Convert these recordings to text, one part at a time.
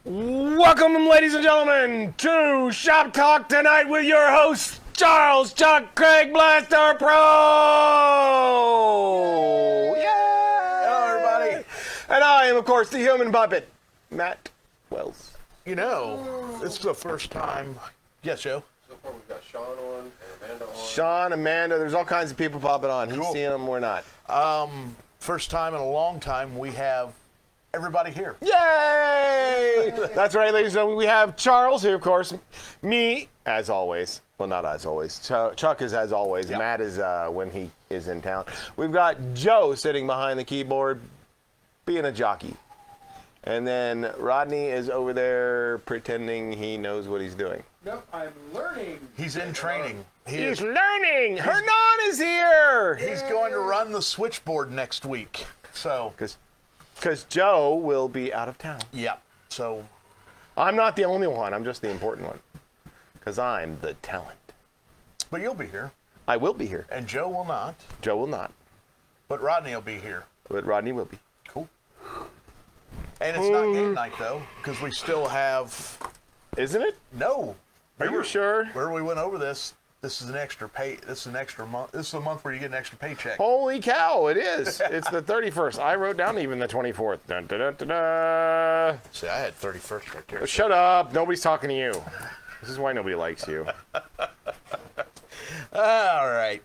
Welcome, ladies and gentlemen, to Shop Talk tonight with your hosts, Charles, Chuck, Craig, BlasterPro. Yay! Hello, everybody. And I am, of course, the human puppet, Matt Wells. You know, this is the first time. Yes, Joe. So far, we've got Sean on and Amanda on. Sean, Amanda, there's all kinds of people popping on. He's Cool. seeing them, we're not. First time in a long time we have everybody here. Yay! That's right, ladies and gentlemen. We have Charles here, of course. Me, as always. Well, not as always. Chuck is as always. Yep. Matt is when he is in town. We've got Joe sitting behind the keyboard, being a jockey. And then Rodney is over there pretending he knows what he's doing. Nope, I'm learning. He's in training. He's learning. Hernan is here. He's going to run the switchboard next week. So, Because Joe will be out of town. yeah. So, I'm not the only one. I'm just the important one. Because I'm the talent. but you'll be here, I will be here. and Joe will not. Joe will not. But Rodney will be here. But Rodney will be. Cool. And it's not game night though, because we still have. Isn't it? No. Are you sure? Where we went over this. This is an extra pay. This is an extra month. This is a month where you get an extra paycheck. Holy cow, it is. It's the 31st. I wrote down even the 24th. Dun, dun, dun, dun, dun. See, I had 31st right there. Shut up. Nobody's talking to you. This is why nobody likes you. All right.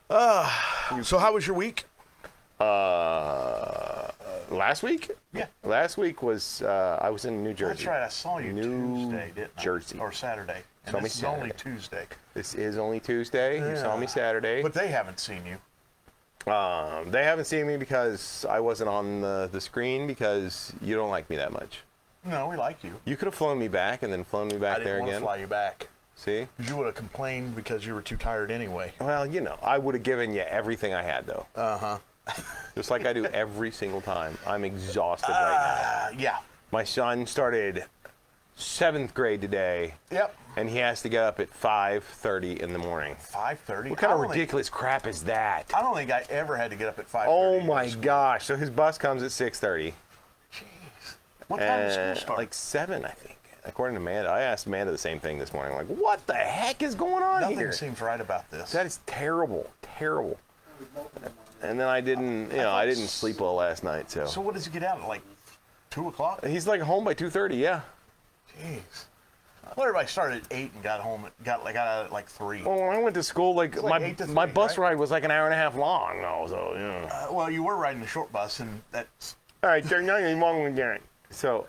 So how was your week? Last week? Yeah. Last week was, I was in New Jersey. That's right. I saw you New Tuesday, didn't I? Jersey. Or Saturday. And Saw me this is only Saturday. Tuesday. This is only Tuesday. You saw me Saturday. But they haven't seen you. They haven't seen me because I wasn't on the screen because you don't like me that much. No, we like you. You could have flown me back and then flown me I back didn't there want to again. fly you back. See? Because you would have complained because you were too tired anyway. Well, you know, I would have given you everything I had, though. Uh-huh. Just like I do every single time. I'm exhausted right Yeah. now. My son started 7th grade today, Yep. and he has to get up at 5:30 in the morning. 5:30. What kind of ridiculous crap is that? I don't think I ever had to get up at 5:30. Oh my gosh! So his bus comes at 6:30. Jeez. What time does school start? Like 7, I think. According to Amanda, I asked Amanda the same thing this morning. Like, what the heck is going on Nothing here? seems right about this. That is terrible, terrible. And then I didn't sleep well last night, so. So what does he get out at, like 2 o'clock? He's like home by 2:30, yeah. Jeez. Well, everybody started at 8 and got home. Got out at like 3. Well, when I went to school, like, like 8 to my 3, bus right? ride was like an hour and a half long, though, so, yeah. Well, you were riding the short bus, and that's. All right, there's nothing wrong with that. So,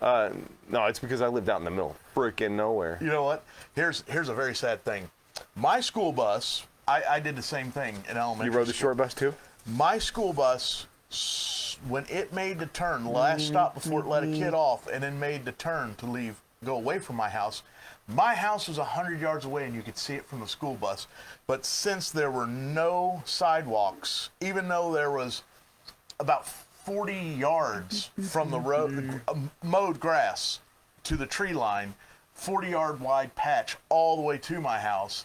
no, it's because I lived out in the middle of freaking nowhere. You know what? Here's a very sad thing. My school bus. I did the same thing in elementary. You rode the school. short bus, too? My school bus, when it made the turn, last stop before it let a kid off, and then made the turn to go away from my house was 100 yards away, and you could see it from the school bus. But since there were no sidewalks, even though there was about 40 yards from the road, mowed grass to the tree line, 40-yard wide patch all the way to my house,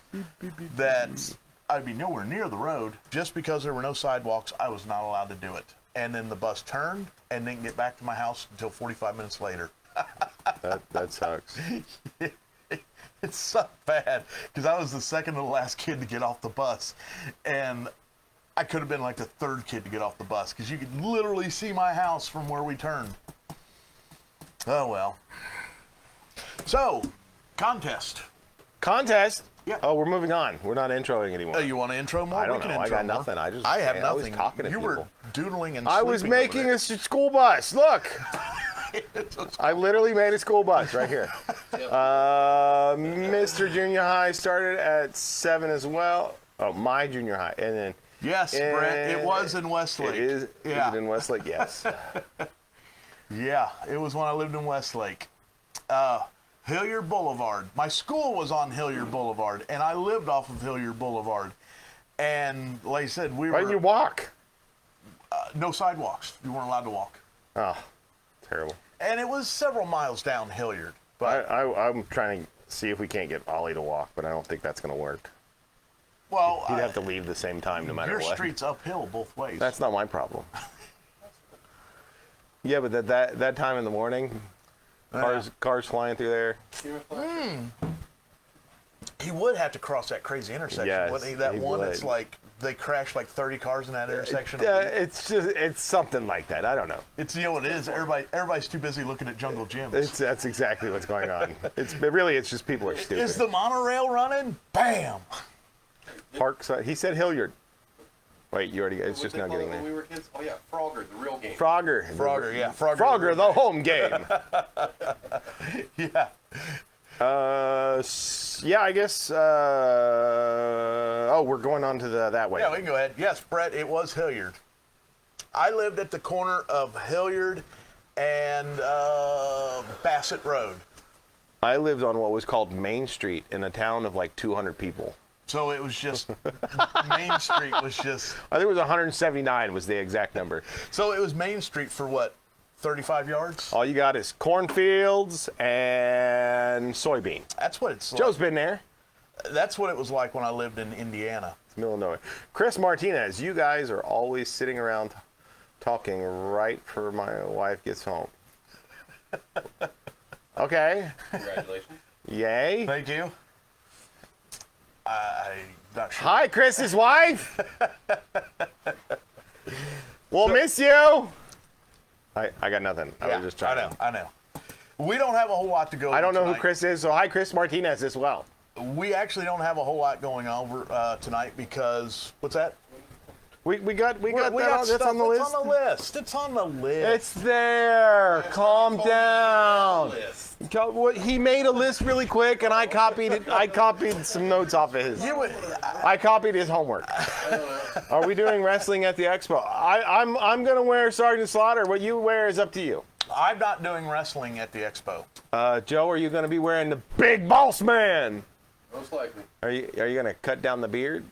that I'd be nowhere near the road. Just because there were no sidewalks, I was not allowed to do it. And then the bus turned and didn't get back to my house until 45 minutes later. That sucks. It's so bad because I was the second to the last kid to get off the bus, and I could have been like the third kid to get off the bus because you could literally see my house from where we turned. Oh well. So, contest. Contest? Yeah. Oh, we're moving on. We're not introing anymore. Oh, you want to intro more? I don't We can know. I intro got more. nothing. I have I was nothing. talking to you people. were doodling and I was sleeping over making there. a school bus. Look. I literally made a school bus right here. Mr. Junior High started at 7 as well. Oh, my junior high. And then. Yes, Brett. It was in Westlake. It is. Yeah. Is it in Westlake? Yes. Yeah, it was when I lived in Westlake. Hilliard Boulevard. My school was on Hilliard Boulevard, and I lived off of Hilliard Boulevard. And like I said, Why didn't you walk? no sidewalks. You weren't allowed to walk. Oh, terrible. And it was several miles down Hilliard. But I'm trying to see if we can't get Ollie to walk, but I don't think that's going to work. well, He'd have to leave the same time no matter your what. street's uphill both ways. That's not my problem. Yeah, but that time in the morning, Cars flying through there. He would have to cross that crazy intersection. Yes, wouldn't he? That he one would. that's like they crashed like 30 cars in that intersection. It's something like that. I don't know. It's what it is. Everybody's too busy looking at jungle gyms. That's exactly what's going on. It's just people are stupid. Is the monorail running? Bam! Parkside. He said Hilliard. Wait, you already. It's just now getting When we there. were kids? Oh yeah, Frogger, the real game. Frogger. Yeah. Frogger, the home game. Yeah. Yeah, I guess. We're going on to that way. Yeah, we can go ahead. Yes, Brett, it was Hilliard. I lived at the corner of Hilliard and Bassett Road. I lived on what was called Main Street in a town of like 200 people. So it was just, Main Street was just. I think it was 179 was the exact number. So it was Main Street for what, 35 yards? All you got is cornfields and soybean. That's what it's like. Joe's been there. That's what it was like when I lived in Indiana. It's middle of nowhere. Chris Martinez, you guys are always sitting around talking right before my wife gets home. Okay. Congratulations. Yay. Thank you. I'm not sure. Hi, Chris's wife. We'll miss you. I got nothing. I was just trying. I know. We don't have a whole lot to go over I don't know tonight. who Chris is, so hi, Chris Martinez as well. We actually don't have a whole lot going over tonight because, what's that? We got that. That's stuff. on the list. It's on the list. It's on the list. It's there. Calm down. List. He made a list really quick, and I copied it. I copied some notes off of his. I copied his homework. Are we doing wrestling at the expo? I'm gonna wear Sergeant Slaughter. What you wear is up to you. I'm not doing wrestling at the expo. Joe, are you gonna be wearing the Big Boss Man? Most likely. Are you gonna cut down the beard?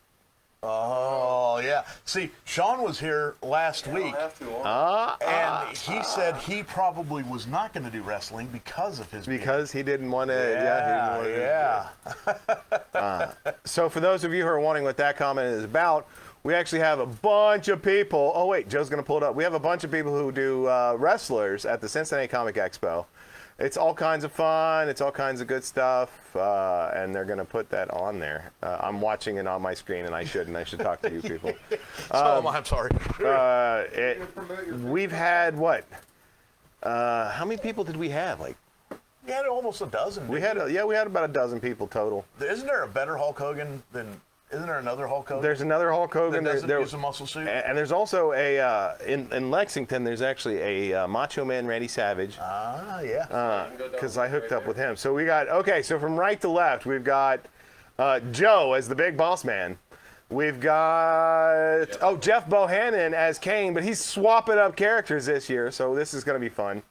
Oh, yeah. See, Sean was here last I week, don't have to. and he said he probably was not going to do wrestling because of his beard. Because he didn't want to. Yeah. So for those of you who are wondering what that comment is about, we actually have a bunch of people. Oh wait, Joe's gonna pull it up. We have a bunch of people who do wrestlers at the Cincinnati Comic Expo. It's all kinds of fun. It's all kinds of good stuff, and they're gonna put that on there. I'm watching it on my screen, and I should talk to you people. I'm sorry. We've had what? How many people did we have? Like We had almost a dozen. we had about a dozen people total. Isn't there a better Hulk Hogan than? Isn't there another Hulk Hogan? There's another Hulk Hogan. that doesn't use a muscle suit. And there's also a in Lexington. There's actually a Macho Man Randy Savage. Yeah. Because I hooked up with him. So we got so from right to left, we've got Joe as the Big Boss Man. We've got Jeff Bohannon as Kane, but he's swapping up characters this year, so this is going to be fun.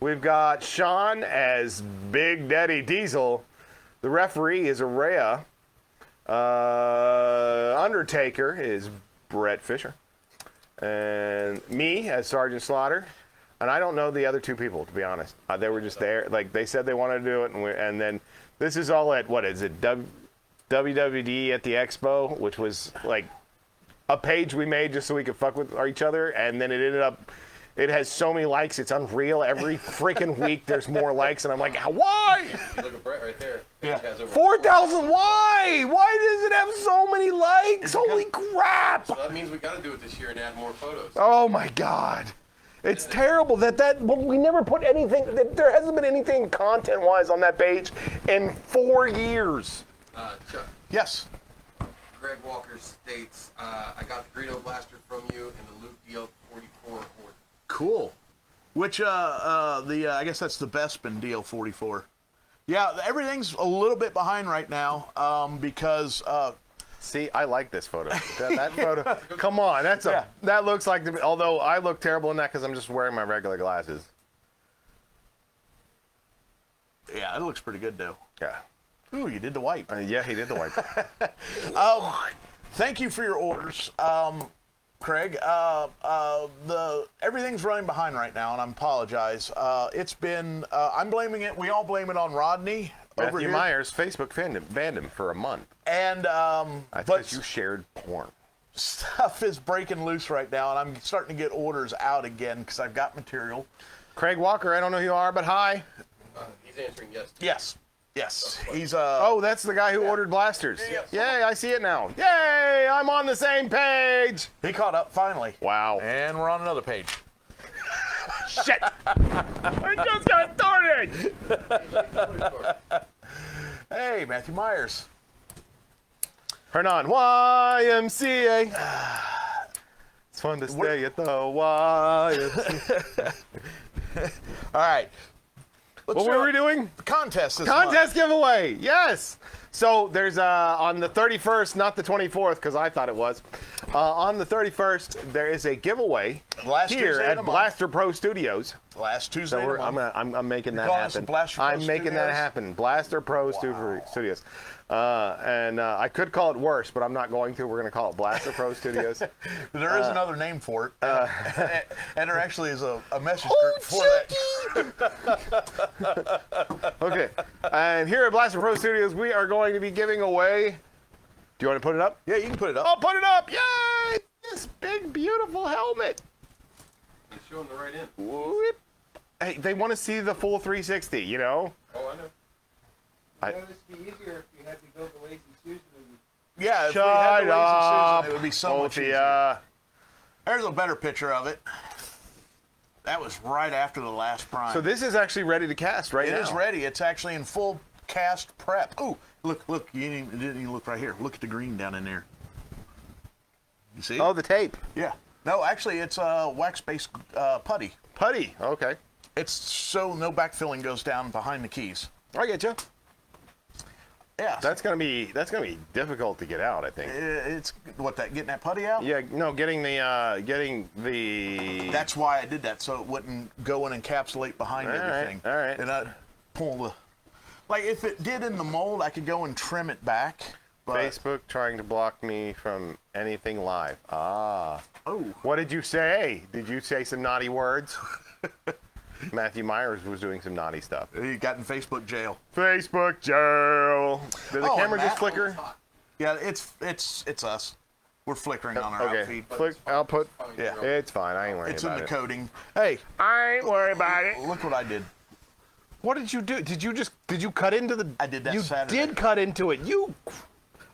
We've got Sean as Big Daddy Diesel. The referee is Araya. Undertaker is Brett Fisher. And me as Sergeant Slaughter. And I don't know the other two people, to be honest. They were just there. Like, they said they wanted to do it. And then this is all at, what is it, WWD at the Expo, which was like a page we made just so we could fuck with each other. And then it ended up, it has so many likes, it's unreal. Every freaking week there's more likes. And I'm like, why? Look at Brett right there. Yeah. 4,000, why? Why does it have so many likes? Holy crap. So that means we got to do it this year and add more photos. Oh my God. It's terrible we never put anything, there hasn't been anything content-wise on that page in 4 years. Chuck, Yes. Greg Walker states, I got the Greedo Blaster from you and the Luke DL44 order. Cool. Which I guess that's the Bespin DL44. Yeah, everything's a little bit behind right now because. See, I like this photo. That photo. Come on, that looks like. Although I look terrible in that because I'm just wearing my regular glasses. Yeah, it looks pretty good, though. Yeah. Ooh, you did the wipe. Yeah, he did the wipe. Thank you for your orders, Craig. Everything's running behind right now, and I apologize. It's been. I'm blaming it. We all blame it on Rodney. Over Matthew here. Myers, Facebook banned him for a month. And That's but because you shared porn. stuff is breaking loose right now, and I'm starting to get orders out again because I've got material. Craig Walker, I don't know who you are, but hi. answering yes. Yes. Yes. He's Oh, that's the guy who ordered blasters. Yay, I see it now. Yay, I'm on the same page. he caught up finally. Wow. And we're on another page. Shit. I just got started. Hey, Matthew Myers. Hernan, YMCA. It's fun to stay at the YMCA. All right. What were we doing? Contest this Contest giveaway. Yes. So there's on the 31st, not the 24th, because I thought it was. On the 31st, there is a giveaway Last here Tuesday of at the month. BlasterPro's Studios. Last Tuesday. So of the month. I'm making that calling us happen. the BlasterPro's I'm making that Studios? happen. BlasterPro's Studios. And I could call it worse, but I'm not going to. We're going to call it BlasterPro's Studios. There is another name for it. And there actually is a message Oh, group for that. Okay. And here at BlasterPro's Studios, we are going to be giving away. Do you want to put it up? Yeah, you can put it up. Oh, put it up! Yay! This big, beautiful helmet. You're showing the right end. Whoop. Hey, they want to see the full 360, you know? Oh, I know. I- This would be easier if you had to go to Lazy Susan and Yeah, if Shut we had the up, Lazy Susan, it would be so much both of easier. ya. There's a better picture of it. That was right after the last prime. So this is actually ready to cast right It now. is ready. It's actually in full cast prep. Oh, look! You didn't even look right here. Look at the green down in there. You see? Oh, the tape. Yeah. No, actually, it's wax-based putty. Putty. Okay. It's so no backfilling goes down behind the keys. I get you. Yeah. That's gonna be difficult to get out, I think. It's what getting that putty out. Yeah. No, getting the That's why I did that, so it wouldn't go and encapsulate behind All right, everything. all right. And I'd pull the, like if it did in the mold, I could go and trim it back. But, Facebook trying to block me from anything live. Ah. oh, What did you say? Did you say some naughty words? Matthew Myers was doing some naughty stuff. he got in Facebook jail. Facebook jail. Did the Oh, camera and just that- flicker? Yeah, it's us. We're flickering on our Okay. outfeed. Flick. I'll put. Yeah. It's fine. I ain't worried It's in about the it. coating. Hey, I ain't worried about it. look what I did. What did you do? Did you cut into the? I did that You Saturday. did cut into it.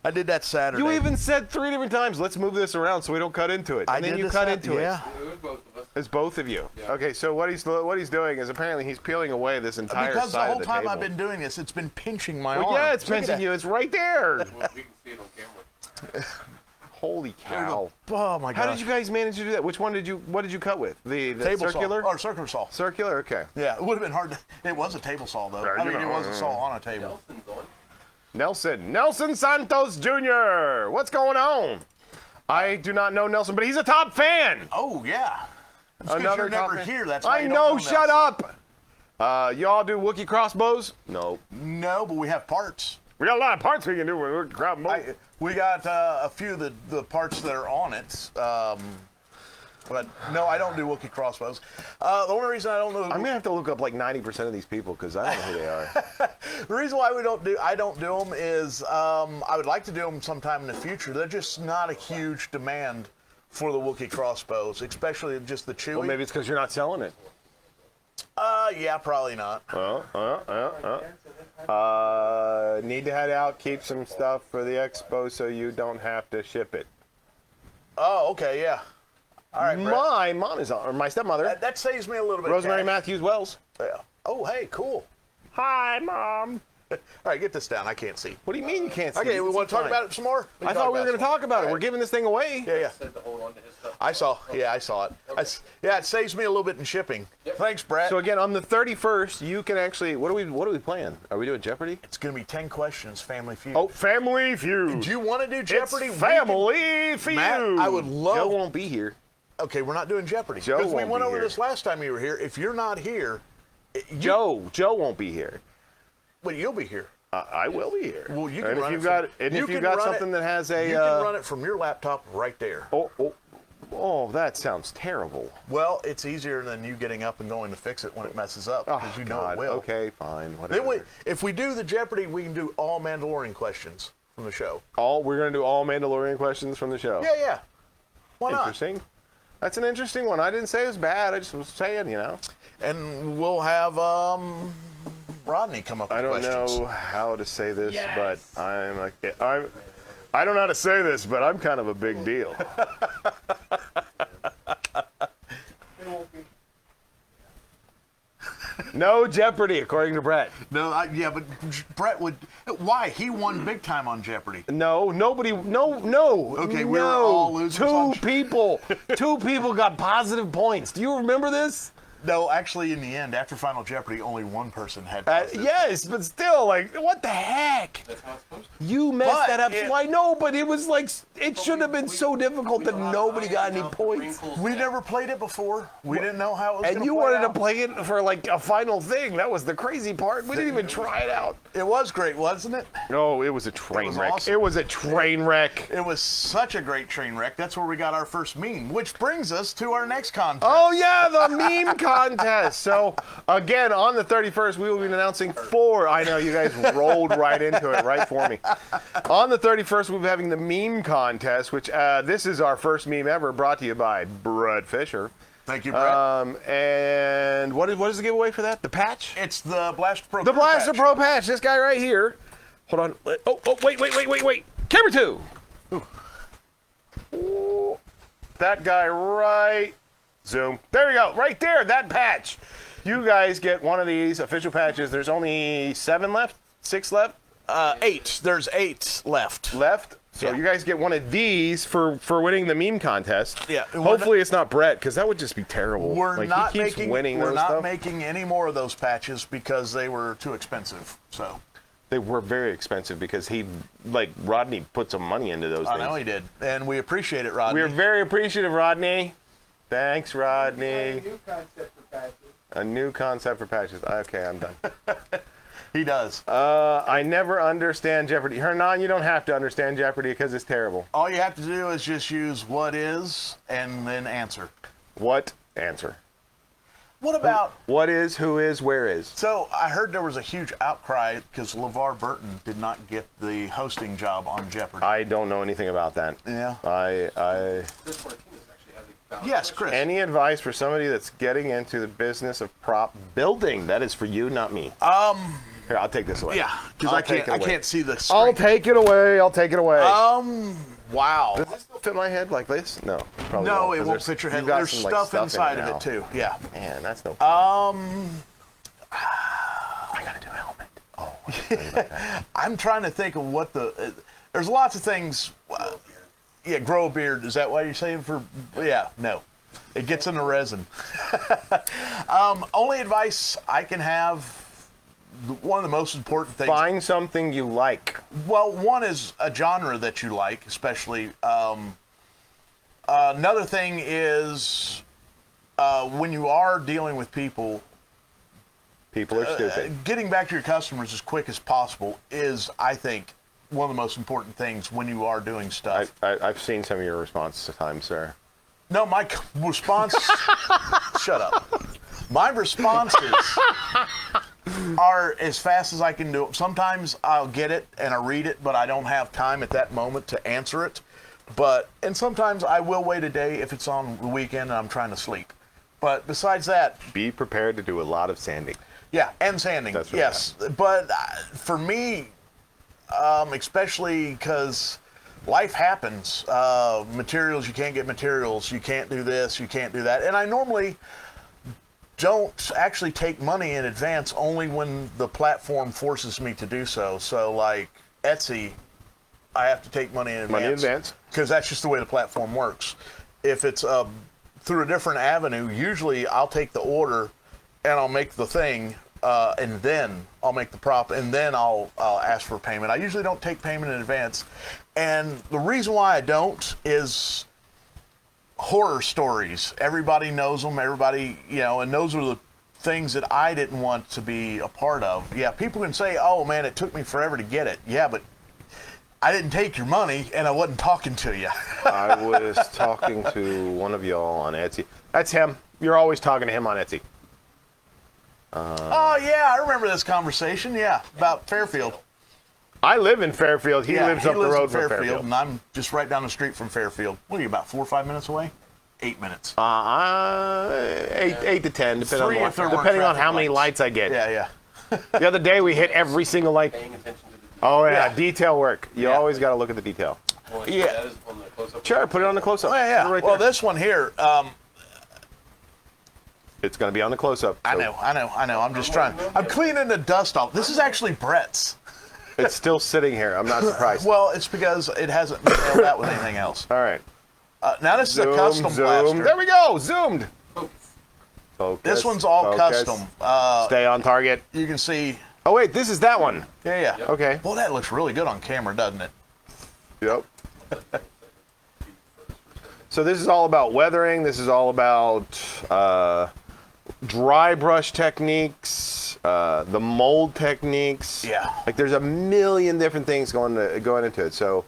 I did that Saturday. You even said 3 different times, let's move this around so we don't cut into it. I And then did you this cut Sat- into yeah. It was both of us. it. It's both of you. Yeah. Okay, so what he's doing is apparently he's peeling away this entire Because the side whole of the time table. I've been doing this, it's been pinching my Well, arm. yeah, it's Look at pinching that. you. It's right there. Well, we can see it on camera. Holy There you cow. go. Oh my god. How did you guys manage to do that? What did you cut with? The table circular? saw? Or circular saw. Circular? Okay. Yeah, it would have been hard to. It was a table saw though. I mean, it was a saw on a table. Nelson's on. Nelson Santos Jr. What's going on? I do not know Nelson, but he's a top fan. Oh yeah. It's 'cause you're top never fan. here. That's why I you know. don't Shut Nelson. up. Y'all do Wookiee crossbows? No. No, but we have parts. We got a lot of parts we can do with Wookiee crossbows. We got a few of the parts that are on it. But no, I don't do Wookiee crossbows. The only reason I don't know. I'm gonna have to look up like 90% of these people because I don't know who they are. The reason why I don't do them is I would like to do them sometime in the future. They're just not a huge demand for the Wookiee crossbows, especially just the Chewie. Well, maybe it's because you're not selling it. Yeah, probably not. Need to head out, keep some stuff for the expo so you don't have to ship it. Oh, okay, yeah. All right, Brett. My mom is on, or my stepmother, That saves me a little bit. Rosemary of cash. Matthews Wells. Yeah. Oh, hey, cool. Hi, Mom. All right, get this down. I can't see. What do you mean you can't see? Okay, we It's want to talk fine. about it some more? I thought we were going to talk about it. All We're right. giving this thing away. Yeah. Said to hold on to his stuff. I saw it. Yeah, it saves me a little bit in shipping. Yep. Thanks, Brett. So again, on the 31st, you can actually. What are we playing? Are we doing Jeopardy? it's going to be 10 questions, Family Feud. Oh, Family Feud. do you want to do Jeopardy? It's Family Feud. Matt, I would love- Joe won't be here. Okay, we're not doing Jeopardy. Joe Because we won't went be over here. this last time you were here. If you're not here, Joe won't be here. well, you'll be here. I will be here. Well, you can and run if it you've got from- and you if you've can got run something it- that has a You can run it from your laptop right there. oh, that sounds terrible. Well, it's easier than you getting up and going to fix it when it messes up, Oh, because you know God. it will. Okay, fine. Whatever. Then if we do the Jeopardy, we can do all Mandalorian questions from the show. We're gonna do all Mandalorian questions from the show. Yeah. Why not? Interesting. That's an interesting one. I didn't say it was bad. I just was saying, And we'll have Rodney come up with I don't questions. know how to say this, Yes. but I don't know how to say this, but I'm kind of a big deal. It won't be. No Jeopardy, according to Brett. No, yeah, but Brett would. Why? He won big time on Jeopardy. No, nobody. No. Okay, no. we were all losers on- Two people got positive points. Do you remember this? No, actually, in the end, after Final Jeopardy, only one person had. Yes, but still, like, what the heck? That's how it's supposed to. You messed But that up. it- So I know, but it was like it should have been so difficult that nobody got any points. We never played it before. We didn't know how it was. And gonna you play wanted out. to play it for like a final thing. That was the crazy part. We didn't even try it out. It was great, wasn't it? No, it was a train was wreck. awesome. It was a train wreck. It was such a great train wreck. That's where we got our first meme, which brings us to our next contest. Oh yeah, the meme contest. So again, on the 31st, we will be announcing 4. I know you guys rolled right into it, right for me. On the 31st, we'll be having the meme contest, which this is our first meme ever, brought to you by Brett Fisher. Thank you, Brett. And what is the giveaway for that? The patch? It's the Blaster Pro. The Blaster patch. Pro patch. This guy right here. Hold on. Oh, wait. Camera 2. Ooh. That guy right. Zoom. There we go. Right there. That patch. You guys get one of these official patches. There's only 7 left? 6 left? 8. There's 8 left. So Yeah. you guys get one of these for winning the meme contest. Yeah. Hopefully it's not Brett, because that would just be terrible. We're Like, not he keeps making. winning We're those not stuff. making any more of those patches because they were too expensive. So They were very expensive because Rodney put some money into those I things. know he did, and we appreciate it, Rodney. We're very appreciative, Rodney. Thanks, Rodney. A new concept for patches. A new concept for patches. Okay, I'm done. He does. I never understand Jeopardy. Hernan, you don't have to understand Jeopardy because it's terrible. All you have to do is just use what is and then answer. What? Answer. What about? What is, who is, where is? So I heard there was a huge outcry because LeVar Burton did not get the hosting job on Jeopardy. I don't know anything about that. Yeah. Chris Martinez actually has a valid Yes, question. Chris. Any advice for somebody that's getting into the business of prop building? That is for you, not me. Here, I'll take this away. Yeah, because I'll I take can't. it I away. can't see the I'll screen. take it away. I'll take it away. Wow. Does this still fit my head like this? No, probably No, won't, it 'cause won't there's- fit your you've head. got There's some, like, stuff in inside of now. it too. Yeah. Man, that's no. I gotta do a helmet. Oh. I'm trying to think of what the. There's lots of things. Yeah, grow a beard. Is that why you're saying for? Yeah, no. It gets in the resin. Only advice I can have. One of the most important things. Find something you like. Well, one is a genre that you like, especially. Another thing is when you are dealing with people. People are stupid. Getting back to your customers as quick as possible is, I think, one of the most important things when you are doing stuff. I've seen some of your response times, sir. No, my response. Shut up. My responses are as fast as I can do it. Sometimes I'll get it and I read it, but I don't have time at that moment to answer it. And sometimes I will wait a day if it's on the weekend and I'm trying to sleep. But besides that, Be prepared to do a lot of sanding. yeah, and sanding, That's right. yes. But for me, especially because life happens, materials, you can't get materials, you can't do this, you can't do that. And I normally don't actually take money in advance only when the platform forces me to do so. So like Etsy, I have to take money in advance. Money in advance. Because that's just the way the platform works. If it's through a different avenue, usually I'll take the order and I'll make the thing, and then I'll make the prop, and then I'll ask for payment. I usually don't take payment in advance. And the reason why I don't is horror stories. Everybody knows them. Everybody, and those are the things that I didn't want to be a part of. Yeah, people can say, oh, man, it took me forever to get it. Yeah, but I didn't take your money, and I wasn't talking to you. I was talking to one of y'all on Etsy. That's him. You're always talking to him on Etsy. Oh, yeah, I remember this conversation. Yeah, about Fairfield. I live in Fairfield. He lives up the road in from Fairfield. and I'm just right down the street from Fairfield. What are you, about 4 or 5 minutes away? 8 minutes. 8 to 10, Three if there weren't depending on traffic how many lights. lights I get. Yeah. The other day we hit every single light. Paying attention to the Oh yeah, Yeah. detail work. You Yeah. always got to look at the detail. well, Yeah. That is on the close-up. Sure, put it on the close-up. Oh, yeah. Put it right Well, there. this one here, It's going to be on the close-up. I so know. I'm just trying. I'm cleaning the dust off. This is actually Brett's. It's still sitting here. I'm not surprised. Well, it's because it hasn't been nailed out with anything else. All right. Now this is a custom blaster. There we go. Zoomed. Focus. Focus, This one's all focus. custom. Stay on target. You can see. Oh wait, this is that one. Yeah. Okay. Well, that looks really good on camera, doesn't it? Yep. So this is all about weathering. This is all about dry brush techniques, the mold techniques. Yeah. Like there's a million different things going into it. So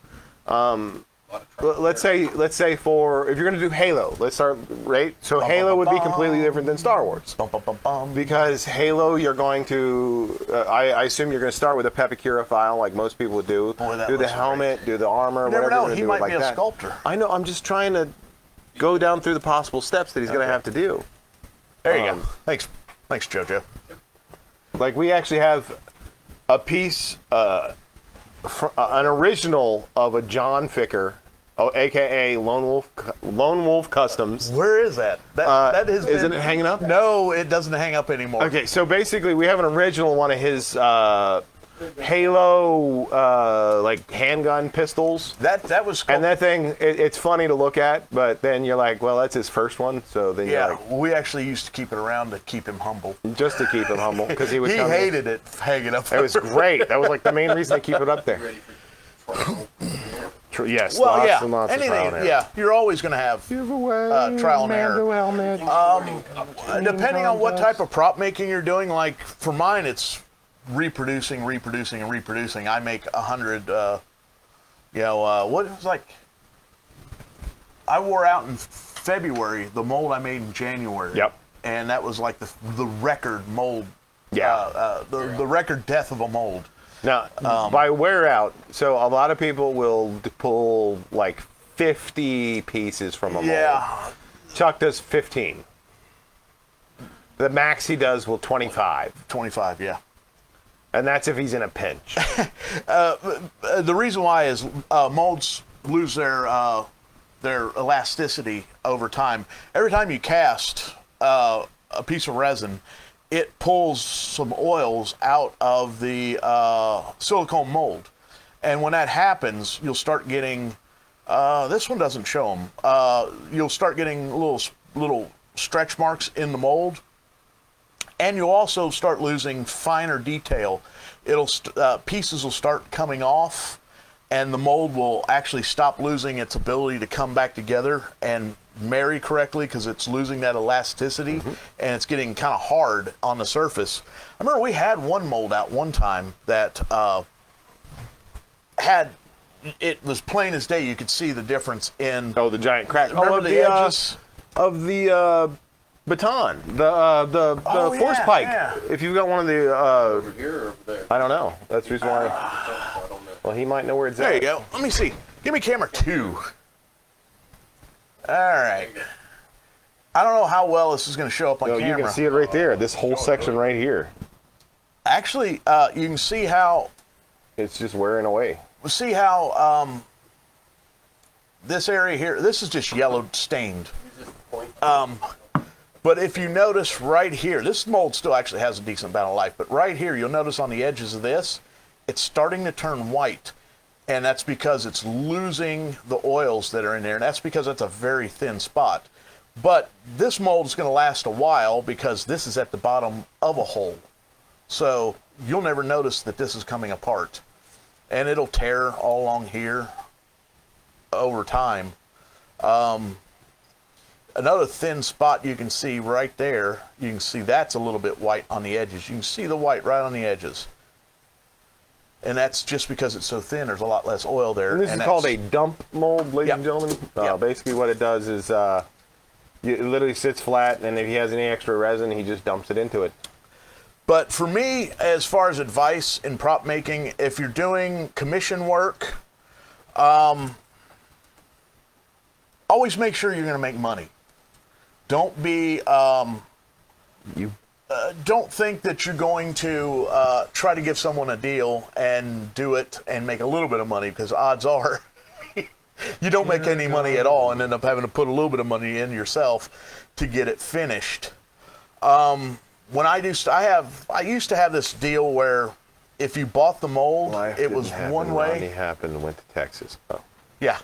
let's say for if you're going to do Halo, let's start right. So Halo would be completely different than Star Wars. Bum, bum, bum, bum. Because Halo, you're going to, I assume you're going to start with a Pepakura file, like most people would do. Boy, that do the looks helmet, do the armor, You never whatever. know. you're gonna He do it might like be a that. sculptor. I know. I'm just trying to go down through the possible steps that he's going to have to do. There you go. Thanks, JoJo. Like we actually have a piece, an original of a John Ficker, aka Lone Wolf Customs. Where is that? That has Isn't been- it hanging up? No, it doesn't hang up anymore. Okay, so basically we have an original one of his Halo like handgun pistols. That was. And that thing, it's funny to look at, but then you're like, well, that's his first one, so then Yeah, you're like, we actually used to keep it around to keep him humble. just to keep him humble, because he would He come in. hated it hanging up. It was great. That was like the main reason to keep it up there. Ready for trial. Yes, Well, lots yeah, and lots of trial anything. and error. Yeah, you're always going to have. Give away, trial and error. helmet. Depending on what type of prop making you're doing, like for mine, it's reproducing. I make 100. What it was like? I wore out in February the mold I made in January. Yep. And that was like the record mold. Yeah. The record death of a mold. Now, by wear out, so a lot of people will pull like 50 pieces from a mold. Yeah. Chuck does 15. The max he does will 25. 25. Yeah. And that's if he's in a pinch. The reason why is molds lose their elasticity over time. Every time you cast a piece of resin, it pulls some oils out of the silicone mold, and when that happens, you'll start getting. This one doesn't show them. You'll start getting little stretch marks in the mold. And you'll also start losing finer detail. Pieces will start coming off, and the mold will actually stop losing its ability to come back together and marry correctly because it's losing that elasticity, and it's getting kind of hard on the surface. I remember we had one mold out one time that it was plain as day. You could see the difference in. Oh, the giant crack. Remember of the edges? Of the baton, the Oh, force yeah, pike. yeah. If you've got one of the, Over here or over there? I don't know. That's the reason why. I don't know. Well, he might know where it's There at. you go. Let me see. Give me camera 2. All right. I don't know how well this is going to show up on No, camera. you can see it right there. This whole section right here. Actually, you can see how It's just wearing away. this area here. This is just yellow stained. Just point. But if you notice right here, this mold still actually has a decent amount of life. But right here, you'll notice on the edges of this, it's starting to turn white. And that's because it's losing the oils that are in there. And that's because that's a very thin spot. But this mold is going to last a while because this is at the bottom of a hole. So you'll never notice that this is coming apart. And it'll tear all along here over time. Another thin spot you can see right there, you can see that's a little bit white on the edges. You can see the white right on the edges. And that's just because it's so thin, there's a lot less oil there. And this is called a dump mold, ladies and Yep. gentlemen. Yep. Basically what it does is it literally sits flat, and if he has any extra resin, he just dumps it into it. But for me, as far as advice in prop making, if you're doing commission work, always make sure you're going to make money. Don't be, don't think that you're going to try to give someone a deal and do it and make a little bit of money, because odds are you don't make any money at all and end up having to put a little bit of money in yourself to get it finished. When I used to have this deal where if you bought the mold, it was one way. Rodney happened and went to Texas. Oh. Yeah.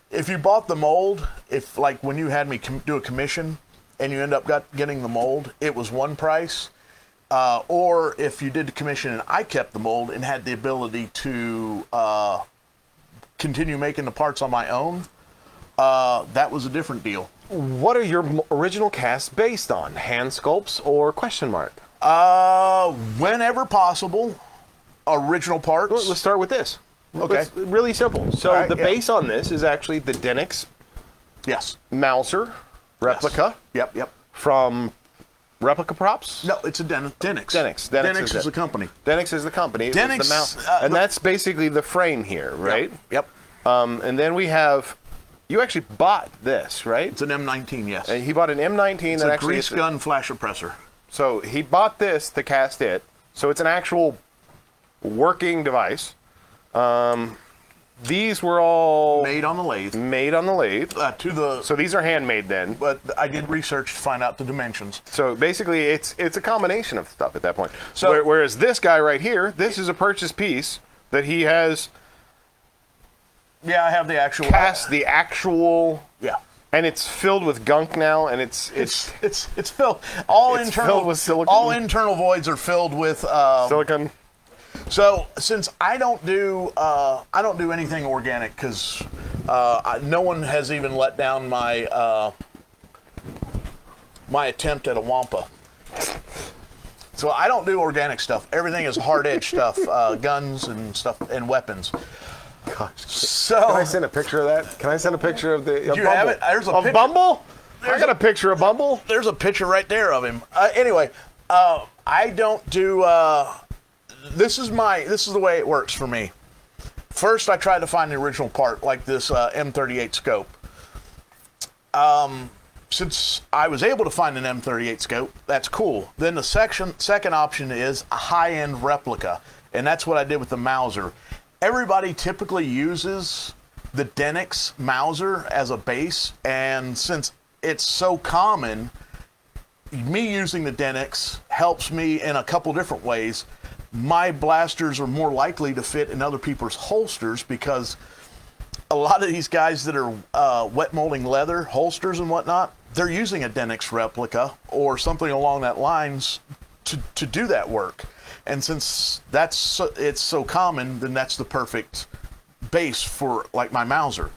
If you bought the mold, if like when you had me do a commission and you end up getting the mold, it was one price. Or if you did the commission and I kept the mold and had the ability to continue making the parts on my own, that was a different deal. What are your original casts based on? Hand sculpts or question mark? Whenever possible, original parts. Well, let's start with this. Okay. It's really simple. So All right, the yeah. base on this is actually the Denix Yes. Mauser replica Yep. from Replica Props. No, it's a Denix. Denix. Denix is it. the company. Denix is the company. It was Denix, the and that's basically the frame here, right? Yep. And then we have, you actually bought this, right? It's an M19, yes. And he bought an M19 It's that a actually grease gun flash suppressor. So he bought this to cast it. So it's an actual working device. These were all Made on the lathe. made on the lathe. So these are handmade then. but I did research to find out the dimensions. So basically, it's a combination of stuff at that point. So- Whereas this guy right here, this is a purchase piece that he has Yeah, I have the actual cast the actual, Yeah. and it's filled with gunk now, and it's It's filled. All It's internal filled with silicone. All internal voids are filled with silicone. So since I don't do anything organic, because no one has even let down my my attempt at a wampa. So I don't do organic stuff. Everything is hard edge stuff, guns and stuff and weapons. Gosh. So Can I send a picture of that? Can I send a picture of the you have it? There's a of picture. Bumble? I got a picture of Bumble. There's a picture right there of him. Anyway, I don't do. This is the way it works for me. First, I try to find the original part, like this M38 scope. Since I was able to find an M38 scope, that's cool. Then the second option is a high-end replica, and that's what I did with the Mauser. Everybody typically uses the Denix Mauser as a base, and since it's so common, me using the Denix helps me in a couple different ways. My blasters are more likely to fit in other people's holsters because a lot of these guys that are wet molding leather holsters and whatnot, they're using a Denix replica or something along that lines to do that work. And since it's so common, then that's the perfect base for like my Mauser.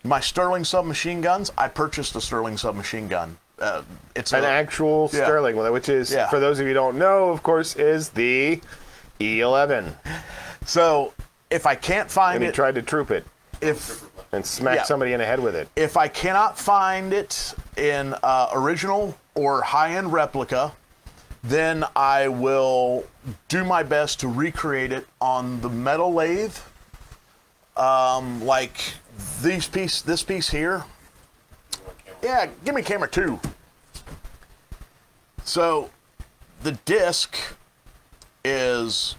My Sterling submachine guns, I purchased a Sterling submachine gun. It's An actual Sterling, which is, for those of you who don't know, of course, is the E11. So if I can't find And he it, tried to troop it and smack somebody in the head with it. if I cannot find it in original or high-end replica, then I will do my best to recreate it on the metal lathe. Like this piece here. Yeah, give me camera 2. So the disc is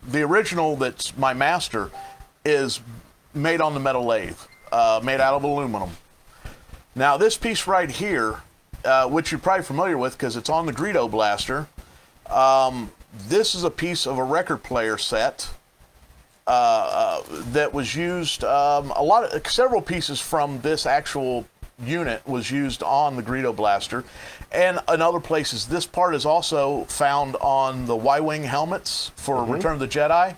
the original that's my master is made on the metal lathe, made out of aluminum. Now this piece right here, which you're probably familiar with because it's on the Greedo Blaster, this is a piece of a record player set that was used. Several pieces from this actual unit was used on the Greedo Blaster, and in other places. This part is also found on the Y-wing helmets for Return of the Jedi.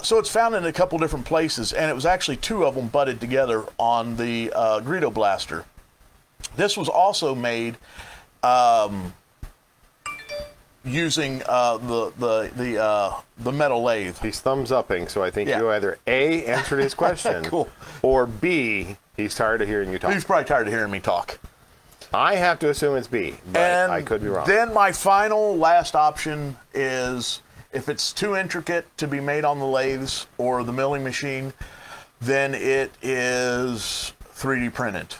So it's found in a couple different places, and it was actually 2 of them butted together on the Greedo Blaster. This was also made using the metal lathe. He's thumbs upping, so I think you either A, answered his question, Cool. or B, he's tired of hearing you talk. He's probably tired of hearing me talk. I have to assume it's B, but And I could be wrong. Then my final last option is if it's too intricate to be made on the lathes or the milling machine, then it is 3D printed.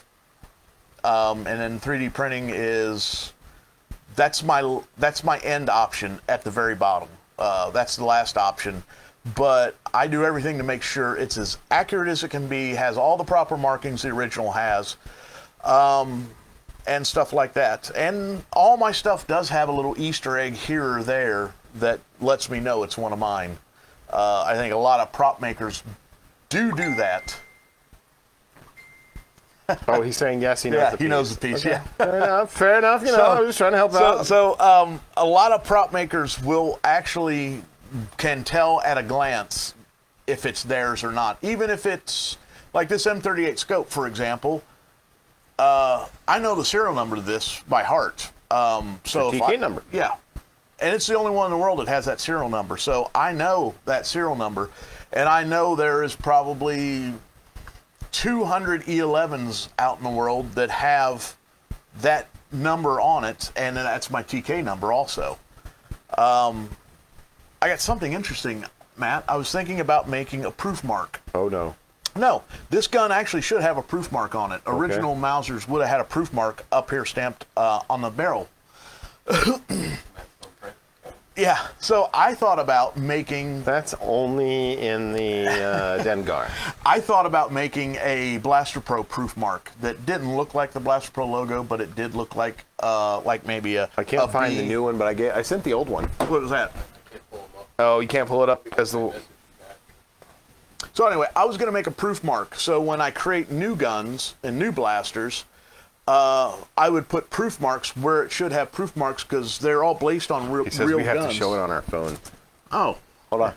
And then 3D printing is That's my end option at the very bottom. That's the last option. But I do everything to make sure it's as accurate as it can be, has all the proper markings the original has, and stuff like that. And all my stuff does have a little Easter egg here or there that lets me know it's one of mine. I think a lot of prop makers do that. Oh, he's saying yes, he knows the piece. He knows the piece, Okay. yeah. Fair enough, fair enough. You know, I'm just trying to help out. So a lot of prop makers will actually can tell at a glance if it's theirs or not. Even if it's like this M38 scope, for example, I know the serial number to this by heart. So The if TK number. Yeah. And it's the only one in the world that has that serial number. So I know that serial number, and I know there is probably 200 E11s out in the world that have that number on it, and that's my TK number also. I got something interesting, Matt. I was thinking about making a proof mark. Oh, no. No, this gun actually should have a proof mark on it. Original Mausers would have had a proof mark up here stamped on the barrel. Yeah, so I thought about making... That's only in the Dengar. I thought about making a BlasterPro proof mark that didn't look like the BlasterPro logo, but it did look like maybe a... I can't find B. the new one, but I sent the old one. What was that? Oh, you can't pull it up because the... So anyway, I was going to make a proof mark. So when I create new guns and new blasters, I would put proof marks where it should have proof marks because they're all based on real He guns. says we have to show it on our phone. Oh. Hold on.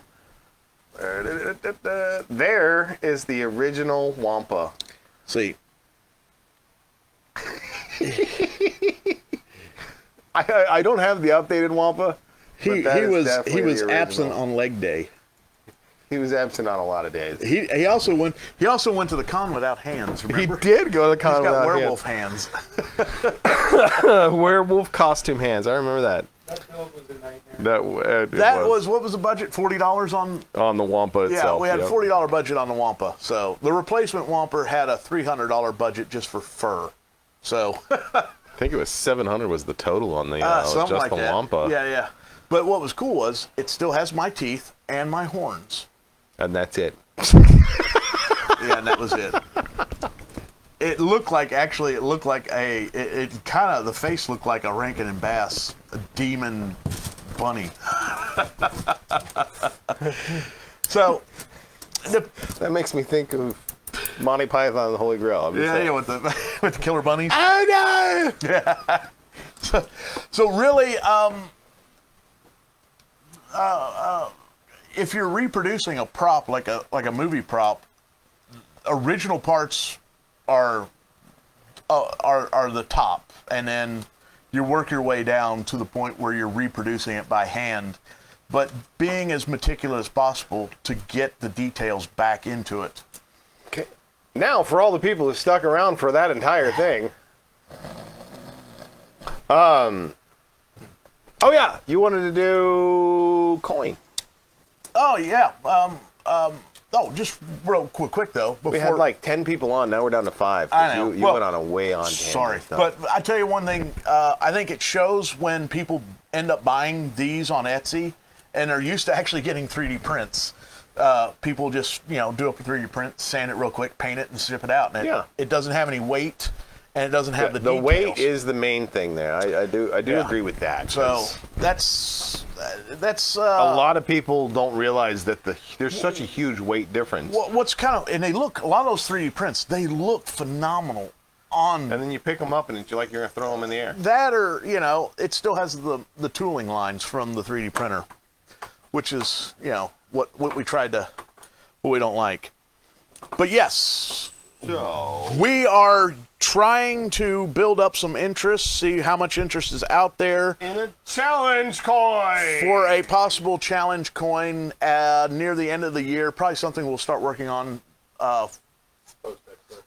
There is the original Wampa. See. I don't have the updated Wampa. He was absent on leg day. He was absent on a lot of days. He also went to the con without hands. Remember? He did go to the con He's got without werewolf hands. werewolf costume hands. I remember that. That build was a nightmare. That was what was the budget? $40 on the Wampa itself. Yeah, we had a $40 budget on the Wampa. So the replacement Wampa had a $300 budget just for fur. So I think it was 700 was the total on the just like the that. Wampa. Yeah. But what was cool was it still has my teeth and my horns. And that's it. Yeah, and that was it. It looked like it kind of, the face looked like a Rankin and Bass, a demon bunny. So, That makes me think of Monty Python and the Holy Grail. I'm just saying. yeah, with the killer bunnies. Oh no! Yeah. So really, if you're reproducing a prop like a movie prop, original parts are the top, and then you work your way down to the point where you're reproducing it by hand, but being as meticulous as possible to get the details back into it. Okay. Now, for all the people who stuck around for that entire thing, oh yeah, you wanted to do coin. Oh yeah. Just real quick though. Before, We had like 10 people on. Now we're down to 5. I know. You went on a way on tangent Sorry, stuff. but I tell you one thing. I think it shows when people end up buying these on Etsy, and they're used to actually getting 3D prints. People just do up a 3D print, sand it real quick, paint it, and ship it out. And it doesn't have any weight, and it doesn't have the details. weight is the main thing there. I do agree with that. So that's a lot of people don't realize that there's such a huge weight difference. what's kind of, and a lot of those 3D prints, they look phenomenal on. And then you pick them up and it's like you're gonna throw them in the air. That, or it still has the tooling lines from the 3D printer, which is what we tried to, what we don't like. But yes, So we are trying to build up some interest, see how much interest is out there in a challenge coin for a possible challenge coin near the end of the year. Probably something we'll start working on. Post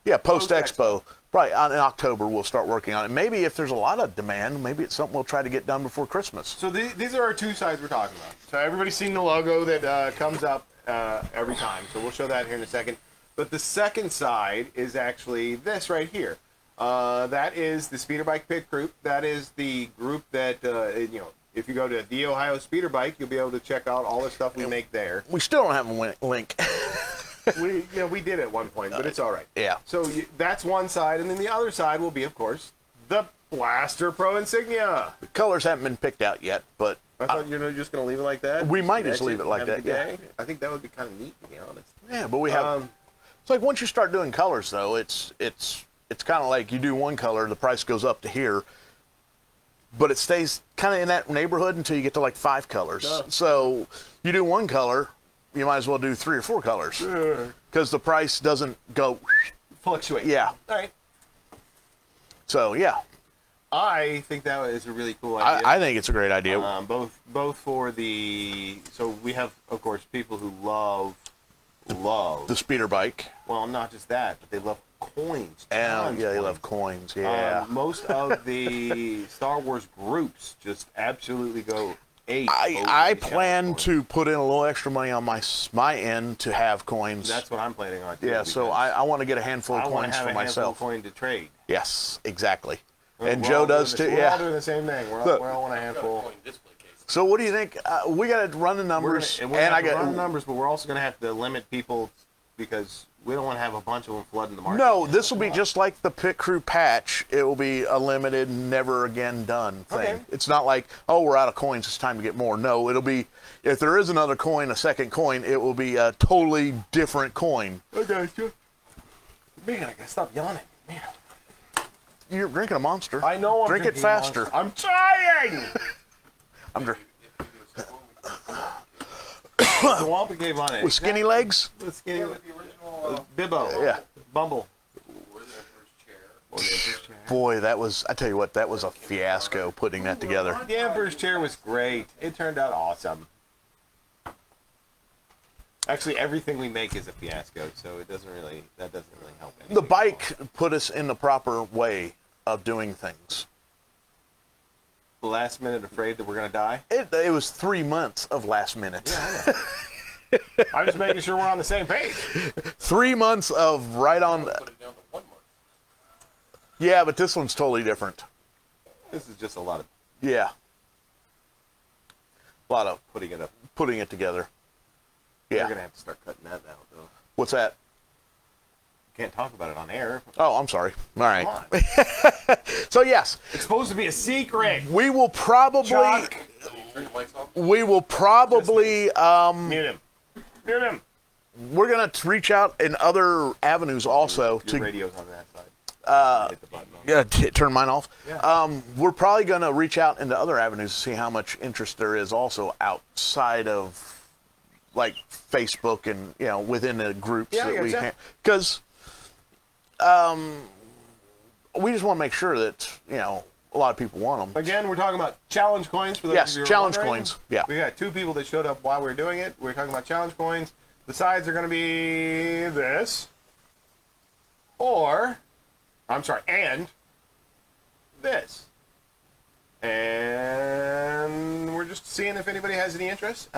Expo. Probably in October we'll start working on it. Maybe if there's a lot of demand, maybe it's something we'll try to get done before Christmas. So these are our two sides we're talking about. So everybody's seen the logo that comes up every time. So we'll show that here in a second. But the second side is actually this right here. That is the Speeder Bike Pit Group. That is the group that, if you go to the Ohio Speeder Bike, you'll be able to check out all the stuff we make there. We still don't have a link. we did at one point, but it's all right. Yeah. So that's one side, and then the other side will be, of course, the Blaster Pro insignia. The colors haven't been picked out yet, but I thought you were just going to leave it like that. We might just That's leave it like have that, a good yeah. day. I think that would be kind of neat, to be honest. yeah, but we have. It's like once you start doing colors, though, it's kind of like you do one color, the price goes up to here, but it stays kind of in that neighborhood until you get to like 5 colors. So you do one color, you might as well do 3 or 4 colors because the price doesn't go Fluctuate. Yeah. All right. So yeah, I think that is a really cool idea. I think it's a great idea. Both for so we have, of course, people who love The speeder bike. well, not just that, but they love coins. And tons yeah, they of love coins. Yeah. most of the Star Wars groups just absolutely go ape. I over the plan challenge to put in a little extra money on my end to have coins. coins. That's what I'm planning on. Too, yeah, so because I want to get a handful of I want coins to have for a handful myself. of coin to trade. Yes, exactly. And We're Joe all doing does the- too. We're all Yeah. doing the same thing. We're Look. all want a handful. So what do you think? We got to run the We're numbers, gonna and I have to got run numbers, but we're also going to have to limit people because we don't want to have a bunch of them flooding the market. no. This will be just like the pit crew patch. It will be a limited, never again done thing. Okay. It's not like, oh, we're out of coins, it's time to get more. No, it'll be, if there is another coin, a second coin, it will be a totally different coin. Okay, sure. Man, I gotta stop yawning. Man. You're drinking a Monster. I know I'm Drink it drinking faster. Monster. I'm trying. I'm The Wampa gave on it. with skinny legs. With skinny. The original, Bibbo. Yeah. Bumble. Boy, that was, I tell you what, that was a fiasco putting that together. The Emperor's chair was great. It turned out awesome. Actually, everything we make is a fiasco, so that doesn't really help anything. The bike put us in the proper way of doing things. Last minute afraid that we're gonna die. It was 3 months of last minute. I'm just making sure we're on the same page. 3 months of right on. Yeah, but this one's totally different. This is just a lot of Yeah. A lot of putting it up. putting it together. We're Yeah. gonna have to start cutting that out, though. What's that? Can't talk about it on air. Oh, I'm sorry. All right. Come on. So yes, It's supposed to be a secret. we will probably Chuck, we will probably mute him. Mute him. we're gonna reach out in other avenues also Your to radio's on that side. Hit the button on turn mine off. Yeah. We're probably going to reach out into other avenues to see how much interest there is also outside of like Facebook and within the groups Yeah, I that we gotcha. can, because we just want to make sure that a lot of people want them. Again, we're talking about challenge coins for those Yes, of you who are challenge wondering. coins. Yeah. We got 2 people that showed up while we were doing it. We're talking about challenge coins. The sides are going to be this, and this. And we're just seeing if anybody has any interest.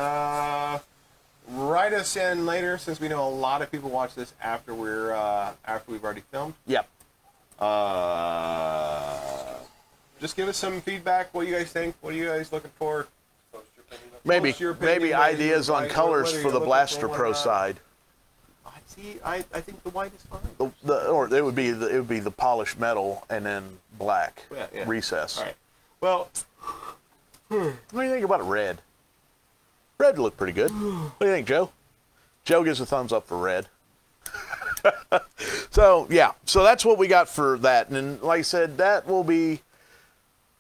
Write us in later, since we know a lot of people watch this after we've already filmed. Yep. Just give us some feedback. What do you guys think? What are you guys looking for? Maybe Post your opinion, maybe whether ideas you on like- colors whether for you're the looking Blaster for, Pro side. I think the white is fine. Or it would be the polished metal and then black Yeah. recess. All right. Well, What do you think about a red? Red looked pretty good. What do you think, Joe? Joe gives a thumbs up for red. So that's what we got for that. And then, like I said, that will be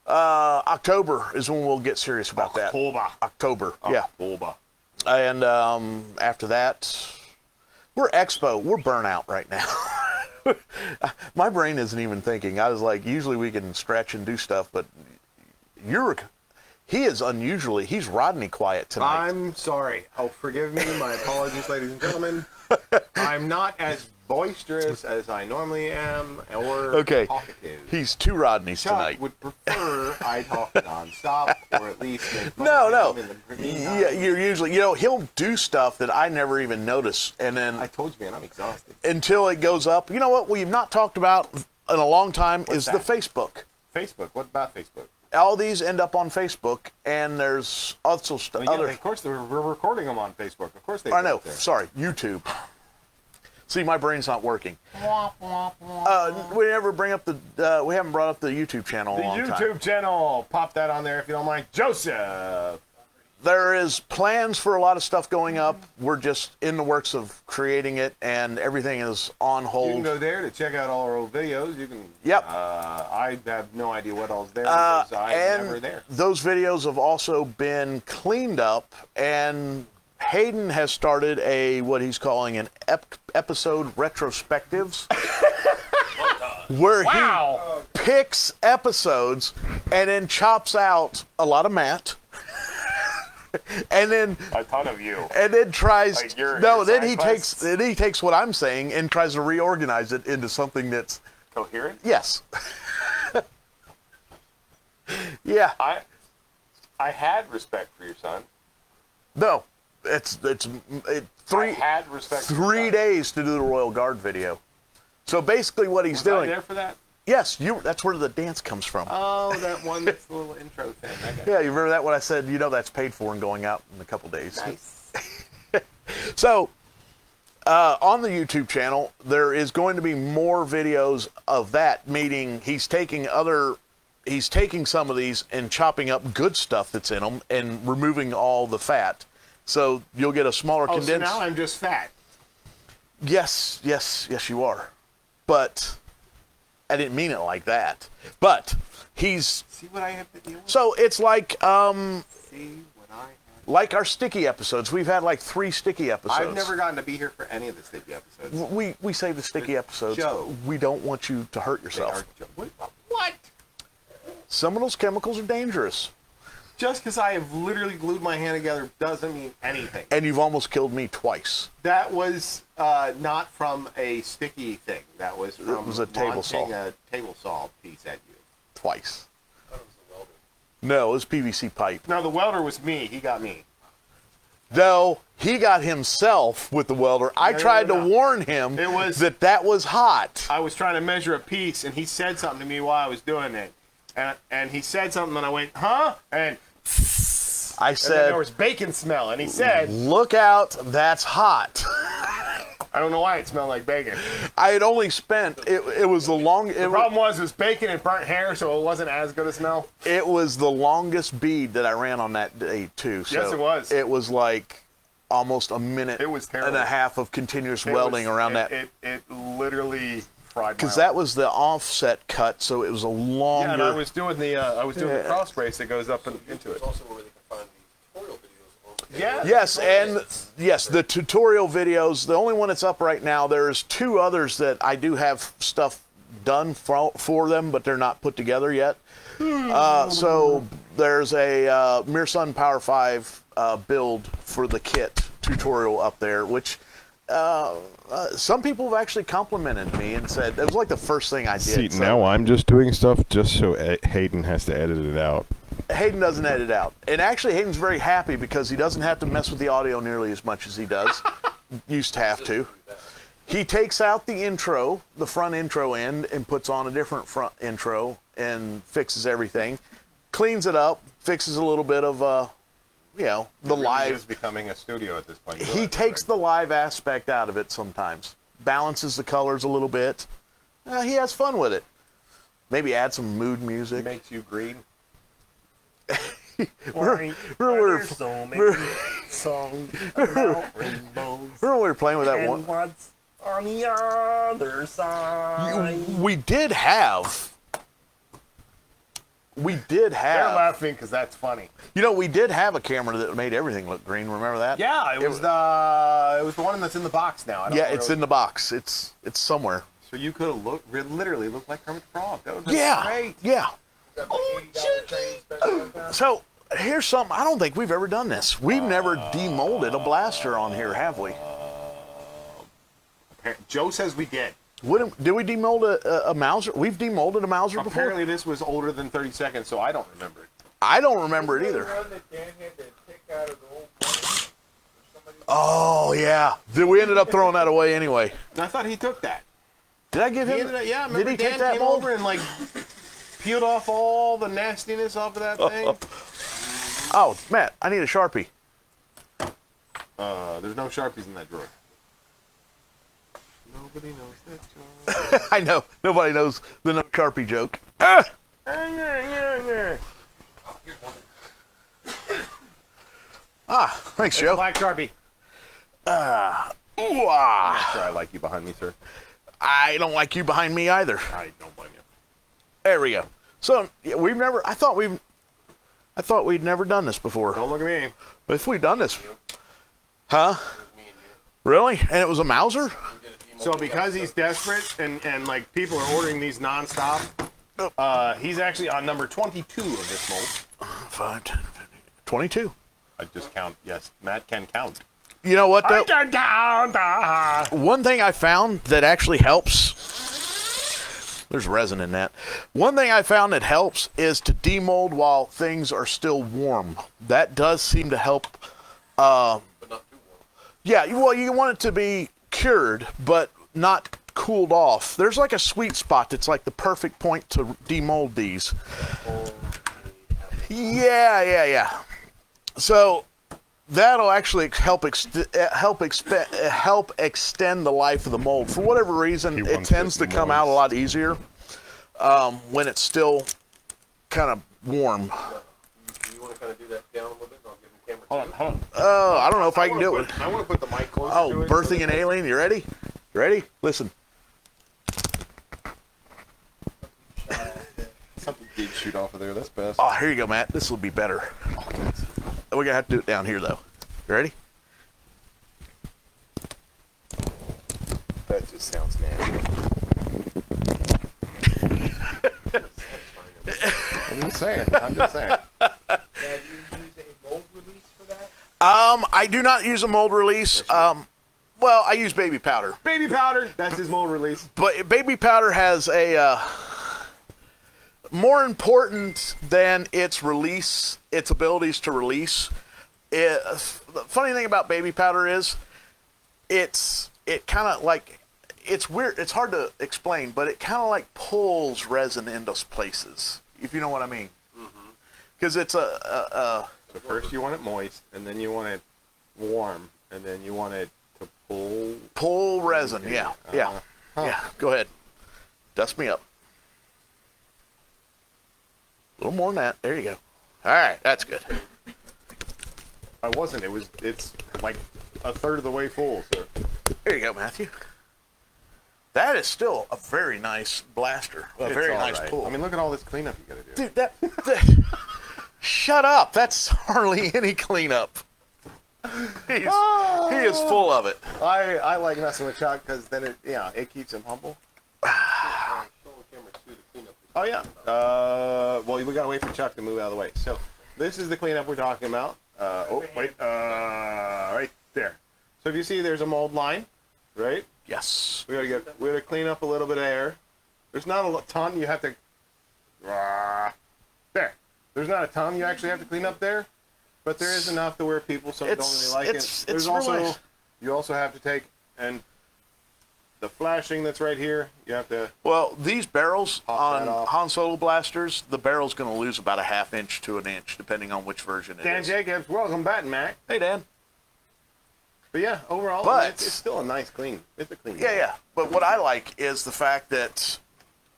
October is when we'll get serious about that. October. Yeah. October. And after that, we're burnt out right now. My brain isn't even thinking. I was like, usually we can stretch and do stuff, but he's Rodney quiet tonight. I'm sorry. Oh, forgive me. My apologies, ladies and gentlemen. I'm not as boisterous as I normally am, or Okay. talkative. He's 2 Rodneys Chuck tonight. would prefer I talk nonstop, or at least make fun No. of him in the meantime. Yeah, you're usually, he'll do stuff that I never even notice, and then I told you, man, I'm exhausted. until it goes up, you know what we've not talked about in a long time is that? the Facebook. Facebook. What about Facebook? All these end up on Facebook, and there's also other. Of course, we're recording them on Facebook. Of course, they. I know. Sorry, YouTube. See, my brain's not working. We never bring up the. We haven't brought up the YouTube channel. The in a long YouTube time. channel. Pop that on there if you don't mind, Joseph. There is plans for a lot of stuff going up. We're just in the works of creating it, and everything is on hold. You can go there to check out all our old videos. You can. Yep. I have no idea what all's there because I'm and never there. those videos have also been cleaned up, and Hayden has started what he's calling an episode retrospectives, where he picks episodes and then chops out a lot of Matt. And then A ton of you. and then tries Like your then side he quests? takes what I'm saying and tries to reorganize it into something that's Coherent. yes. Yeah. I had respect for your son. No. It's I three had respect. for your 3 son. days to do the Royal Guard video. So basically what he's Was I doing. there for that? Yes, that's where the dance comes from. Oh, that one little intro thing. I got Yeah, you remember that when I said, that's paid for and going out in a couple days. Nice. So, on the YouTube channel, there is going to be more videos of that, meaning he's taking some of these and chopping up good stuff that's in them and removing all the fat. So you'll get a smaller Oh, condensed. so now I'm just fat. Yes, you are. But I didn't mean it like that. But he's See what I have to deal with? so it's like See what I have. like our sticky episodes. We've had like 3 sticky episodes. I've never gotten to be here for any of the sticky episodes. We say the sticky episodes. Joe. We don't want you to hurt They yourself. are what? Some of those chemicals are dangerous. Just because I have literally glued my hand together doesn't mean anything. And you've almost killed me twice. That was not from a sticky thing. That was from was a table launching saw. a table saw piece at you. Twice. No, it was PVC pipe. No, the welder was me. He got me. No, he got himself with the welder. I No, tried no, to no. warn him It was- that was hot. I was trying to measure a piece, and he said something to me while I was doing it. And he said something, and I went, huh? And I then said, there was bacon smell, and he said, look out, that's hot. I don't know why it smelled like bacon. I had only spent, it was the long, The problem was it was bacon and burnt hair, so it wasn't as good a smell. it was the longest bead that I ran on that day too. So Yes, it was. It was like almost a minute It was terrible. and a half of continuous It welding was- around it, that. It literally fried my Because arm. that was the offset cut, so it was a longer. Yeah, and I was doing the cross brace that goes up into it. Also where they can find the tutorial videos. Yeah. Yes, and yes, the tutorial videos. The only one that's up right now. There's 2 others that I do have stuff done for them, but they're not put together yet. So there's a Mirsun Power 5 build for the kit tutorial up there, which some people have actually complimented me and said it was like the first thing I did. See, So now I'm just doing stuff just so Hayden has to edit it out. Hayden doesn't edit out, and actually Hayden's very happy because he doesn't have to mess with the audio nearly as much as he does. Used to have to. He takes out the intro, the front intro end, and puts on a different front intro and fixes everything, cleans it up, fixes a little bit of the It really live. is becoming a studio at this point. He takes the live aspect out of it sometimes, balances the colors a little bit. He has fun with it. Maybe add some mood music. makes you green. We're so many songs about rainbows. remember we were playing with that And one. what's on the other side? We did have. They're laughing because that's funny. We did have a camera that made everything look green. Remember that? Yeah, it was the one that's in the box now. I don't Yeah, know it's what in the box. It's somewhere. So you could have literally looked like Kermit the Frog. That would have been Yeah, great. yeah. Oh, So here's something. I don't think we've ever done this. We've never demolded a blaster on here, have we? Joe says we did. Did we demold a Mauser? We've demolded a Mauser before. Apparently this was older than 30 seconds, so I don't remember it. I don't remember it either. The one that Dan had to pick out of the old corner. Oh yeah. We ended up throwing that away anyway. I thought he took that. Did I give He him? ended up, yeah, Did remember he Dan take that came mold? over and like peeled off all the nastiness off of that thing? Oh, Matt, I need a Sharpie. There's no Sharpies in that drawer. Nobody knows that joke. I know. Nobody knows the no Sharpie joke. Ah! Ah, thanks, Joe. Black Sharpie. Ooh, ah. Sure, I like you behind me, sir. I don't like you behind me either. I don't blame you. There we go. So yeah, we've never. I thought we'd never done this before. Don't look at me. But if we've done this, huh? Really? And it was a Mauser? So because he's desperate and like people are ordering these nonstop, he's actually on number 22 of this mold. 5, 10, 15, 22. I just count. Yes, Matt can count. You know what, though? I can count. One thing I found that actually helps, there's resin in that. One thing I found that helps is to demold while things are still warm. That does seem to help. But not too warm. Yeah, well, you want it to be cured, but not cooled off. There's like a sweet spot that's like the perfect point to demold these. Yeah. So that'll actually help extend the life of the mold. For whatever reason, it wants tends it to come out a lot easier when it's still kind of warm. Do you want to kind of do that down a little bit? And I'll give him camera. Hold on. I don't know if I can do it. I want to put the mic closer Oh, to it. birthing an alien. You ready? You ready? Listen. Something did shoot off of there. That's best. Oh, here you go, Matt. This will be better. We're gonna have to do it down here, though. You ready? That just sounds nasty. I'm just saying. Now, do you use a mold release for that? I do not use a mold release. Well, I use baby powder, Baby powder. That's his mold release. but baby powder has a more important than its release, its abilities to release. The funny thing about baby powder is, it kind of like, it's weird. It's hard to explain, but it kind of like pulls resin into places, if you know what I mean. Because it's So first you want it moist, and then you want it warm, and then you want it to pull resin. Yeah. Go ahead. Dust me up. A little more than that. There you go. All right, that's good. I wasn't. It's like a third of the way full. So There you go, Matthew. That is still a very nice blaster. A it's very all nice right. pull. I mean, look at all this cleanup you gotta do. Dude, that shut up. That's hardly any cleanup. He is full of it. I like messing with Chuck because then it keeps him humble. Oh yeah. Well, we gotta wait for Chuck to move out of the way. So this is the cleanup we're talking about. Right there. So if you see, there's a mold line, right? Yes. We gotta clean up a little bit of air. There's not a ton. You have to. There. There's not a ton you actually have to clean up there, but there is enough to where people don't really like it. There's also really... you also have to take and the flashing that's right here. You have to. Well, these barrels Pop that on off. Han Solo blasters, the barrel's going to lose about a ½ inch to an inch, depending on which version it Dan is. Jacobs, welcome back, Mac. Hey, Dan. But yeah, overall, But- it's still a nice clean. It's a clean. Yeah. But what I like is the fact that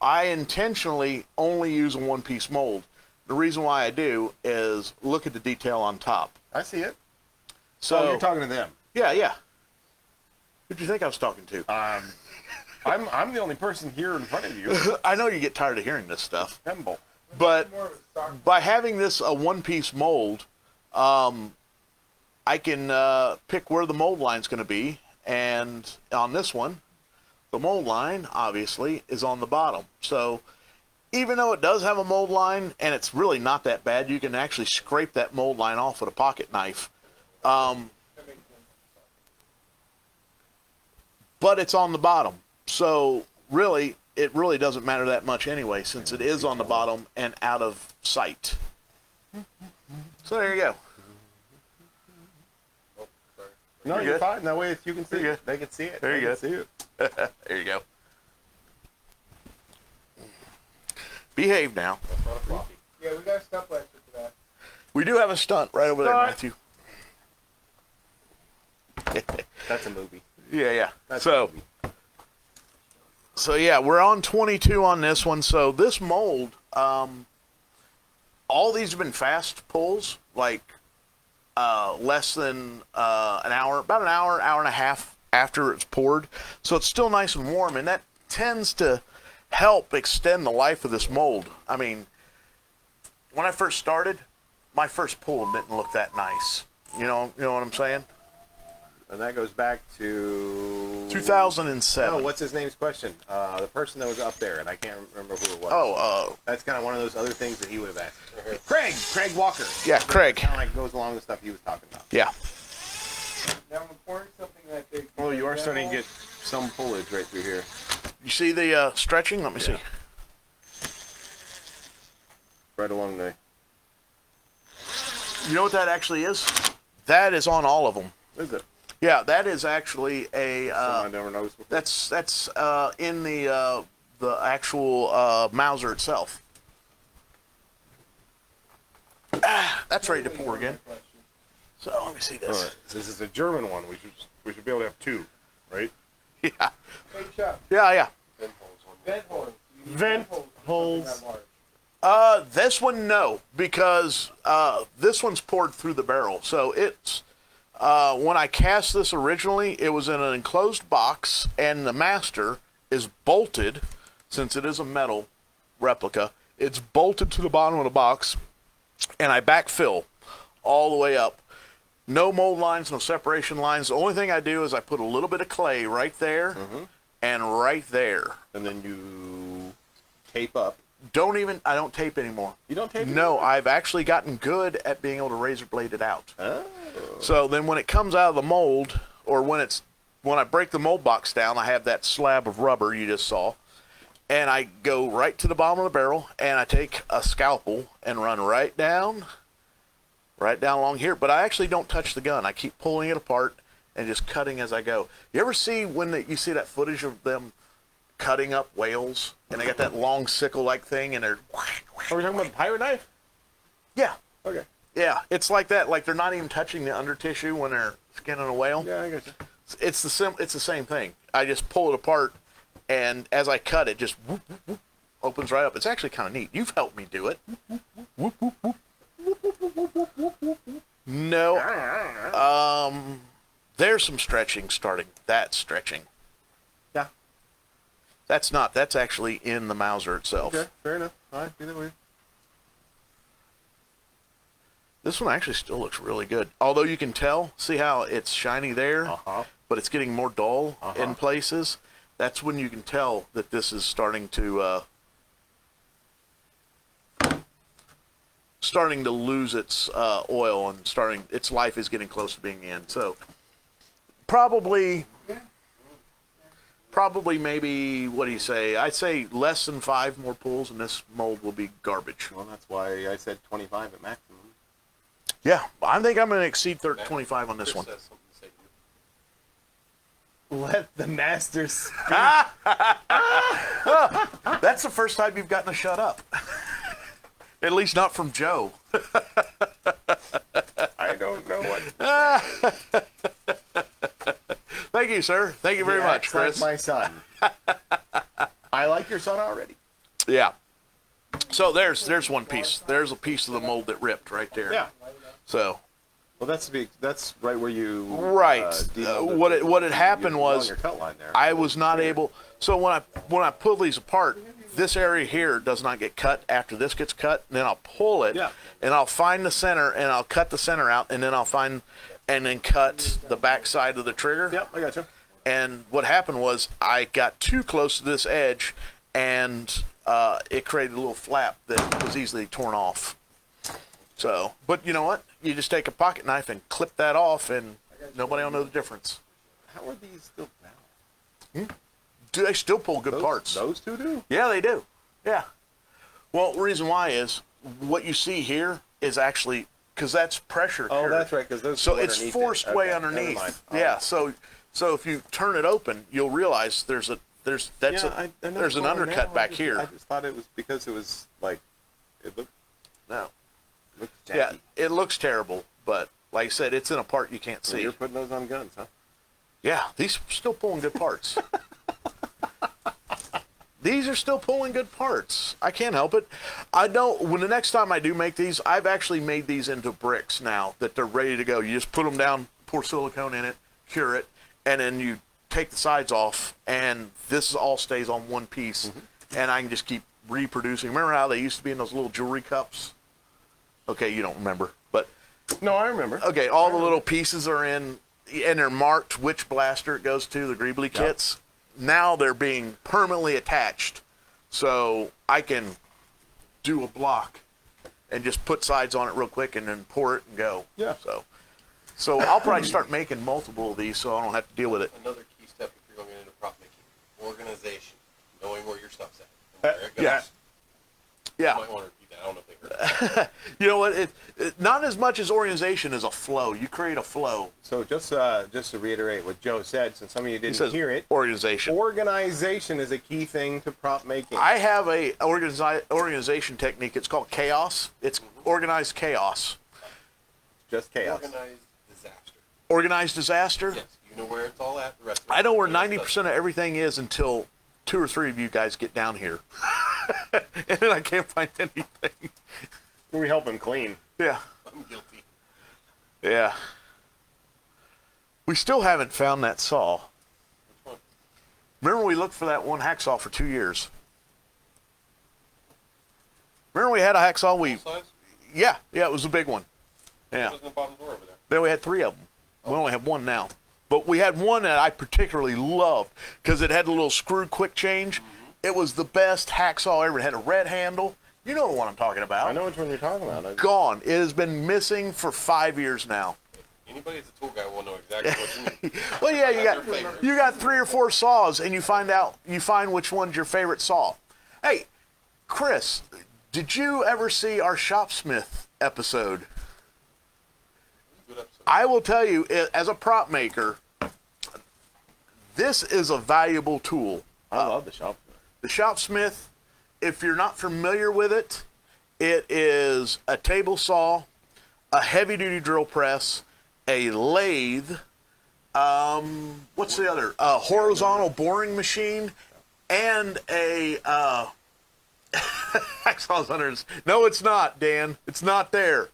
I intentionally only use a one-piece mold. The reason why I do is look at the detail on top. I see it. So So you're talking to them. Yeah. Who'd you think I was talking to? I'm the only person here in front of you. I know you get tired of hearing this stuff, Temple. but More of a stock. by having this a one-piece mold, I can pick where the mold line's going to be, and on this one, the mold line obviously is on the bottom. So even though it does have a mold line, and it's really not that bad, you can actually scrape that mold line off with a pocket knife. But it's on the bottom. So really, it really doesn't matter that much anyway, since it is on the bottom and out of sight. So there you go. No, You're you're good. fine. That way you can see You're it. They can see it. There you They go. can see it. There you go. Behave now. Yeah, we got a stunt blaster for that. We do have a stunt right over there, Matthew. That's a movie. Yeah. That's a movie. So yeah, we're on 22 on this one. So this mold, all these have been fast pulls, like less than an hour, about an hour, hour and a half after it's poured. So it's still nice and warm, and that tends to help extend the life of this mold. I mean, when I first started, my first pull didn't look that nice. You know what I'm saying? And that goes back to 2007. Oh, what's his name's question? The person that was up there, and I can't remember who it was. Oh, that's kind of one of those other things that he would have asked. Craig Walker. yeah, Craig. Kind of like goes along with stuff he was talking about. Yeah. Now I'm pouring something that big. Oh, you are starting to get some foliage right through here. You see the stretching? Let me see. Right along the. You know what that actually is? That is on all of them. Is it? Yeah, that is actually a. Someone I never noticed before. That's in the actual Mauser itself. That's ready to pour again. So let me see All this. right. This is a German one. We should be able to have two, right? Yeah, Hey, Chuck, yeah. vent holes. You use Vent something holes. that large. This one no, because this one's poured through the barrel. So it's when I cast this originally, it was in an enclosed box, and the master is bolted, since it is a metal replica. It's bolted to the bottom of the box, and I backfill all the way up. No mold lines, no separation lines. The only thing I do is I put a little bit of clay right there and right there. And then you tape up. I don't tape anymore. You don't tape? No, I've actually gotten good at being able to razor blade it out. Oh. So then when it comes out of the mold, or when I break the mold box down, I have that slab of rubber you just saw, and I go right to the bottom of the barrel, and I take a scalpel and run right down along here. But I actually don't touch the gun. I keep pulling it apart and just cutting as I go. You ever see you see that footage of them cutting up whales, and they got that long sickle-like thing, and they're... Are we talking about the pirate knife? Yeah. Okay. Yeah, it's like that. Like they're not even touching the under tissue when they're skinning a whale. Yeah, I got you. It's the same thing. I just pull it apart, and as I cut it, just whoop, whoop, whoop, opens right up. It's actually kind of neat. You've helped me do it. No. There's some stretching starting. That's stretching. Yeah. That's actually in the Mauser itself. Okay, fair enough. All right, either way. This one actually still looks really good. Although you can tell, see how it's shiny there, but it's getting more dull in places. That's when you can tell that this is starting to lose its oil, and its life is getting close to being the end. So probably maybe, what do you say? I'd say less than 5 more pulls, and this mold will be garbage. Well, that's why I said 25 at maximum. Yeah, I think I'm going to exceed 25 on this one. Let the master speak. That's the first time you've gotten to shut up. At least not from Joe. I don't know what. Thank you, sir. Thank you very much, Acts Chris. like my son. I like your son already. Yeah. So there's one piece. There's a piece of the mold that ripped right there. Yeah. So. Well, that's right where you. Right. What had happened was your cut line there. I was not able. So when I pull these apart, this area here does not get cut after this gets cut. And then I'll pull it, and I'll find the center, and I'll cut the center out, and then then cut the back side of the trigger. Yep, I got you. And what happened was I got too close to this edge, and it created a little flap that was easily torn off. So, but you know what? You just take a pocket knife and clip that off, and nobody will know the difference. How are these still valid? Do they still pull good parts? Those two do? Yeah, they do. Yeah. Well, the reason why is what you see here is actually because that's pressure. Oh, cured. that's right. Because those. So two it's forced way never mind. underneath. All Yeah. right. So if you turn it open, you'll realize there's a there's I know there's an it's undercut now. back I here. just thought it was because it was like it looked No. tacky. Yeah, it looks terrible, but like I said, it's in a part you can't So see. you're putting those on guns, huh? Yeah, these are still pulling good parts. These are still pulling good parts. I can't help it. I don't. When the next time I do make these, I've actually made these into bricks now that they're ready to go. You just put them down, pour silicone in it, cure it, and then you take the sides off, and this all stays on one piece, and I can just keep reproducing. Remember how they used to be in those little jewelry cups? Okay, you don't remember, but No, I remember. okay, all the little pieces are in, and they're marked which blaster it goes to, the Greebly kits. Now they're being permanently attached, so I can do a block and just put sides on it real quick and then pour it and go. Yeah. So I'll probably start making multiple of these so I don't have to deal with it. Another key step if you're going to get into prop making, organization, knowing where your stuff's at. And where it goes. Yeah. You Yeah. might want to repeat that. I don't know if they heard. You know what? It not as much as organization as a flow. You create a flow. So just to reiterate what Joe said, since some of you He didn't says hear it, organization. organization is a key thing to prop making. I have a organization technique. It's called chaos. It's organized chaos. Just chaos. Organized disaster. Organized disaster. Yes, you know where it's all at. The rest of I know where it. 90% of everything is until 2 or 3 of you guys get down here. And then I can't find anything. We help him clean. Yeah. I'm guilty. Yeah. We still haven't found that saw. Which one? Remember we looked for that one hacksaw for 2 years? Remember we had a hacksaw? Full size? Yeah, it was a big one. Yeah. It was in the bottom drawer over there. Then we had 3 of them. We only have 1 now. But we had one that I particularly loved because it had a little screw quick change. It was the best hacksaw ever. It had a red handle. You know what I'm talking about. I know which one you're talking about. Gone. It has been missing for 5 years now. Anybody that's a tool guy will know exactly what you mean. Well, yeah, That's their favorite. you got 3 or 4 saws, and you find which one's your favorite saw. Hey, Chris, did you ever see our Shopsmith episode? Good episode. I will tell you, as a prop maker, this is a valuable tool. I love the shop. The Shopsmith, if you're not familiar with it, it is a table saw, a heavy-duty drill press, a lathe, what's the other? A horizontal boring machine, and a hacksaw's under his. No, it's not, Dan. It's not there.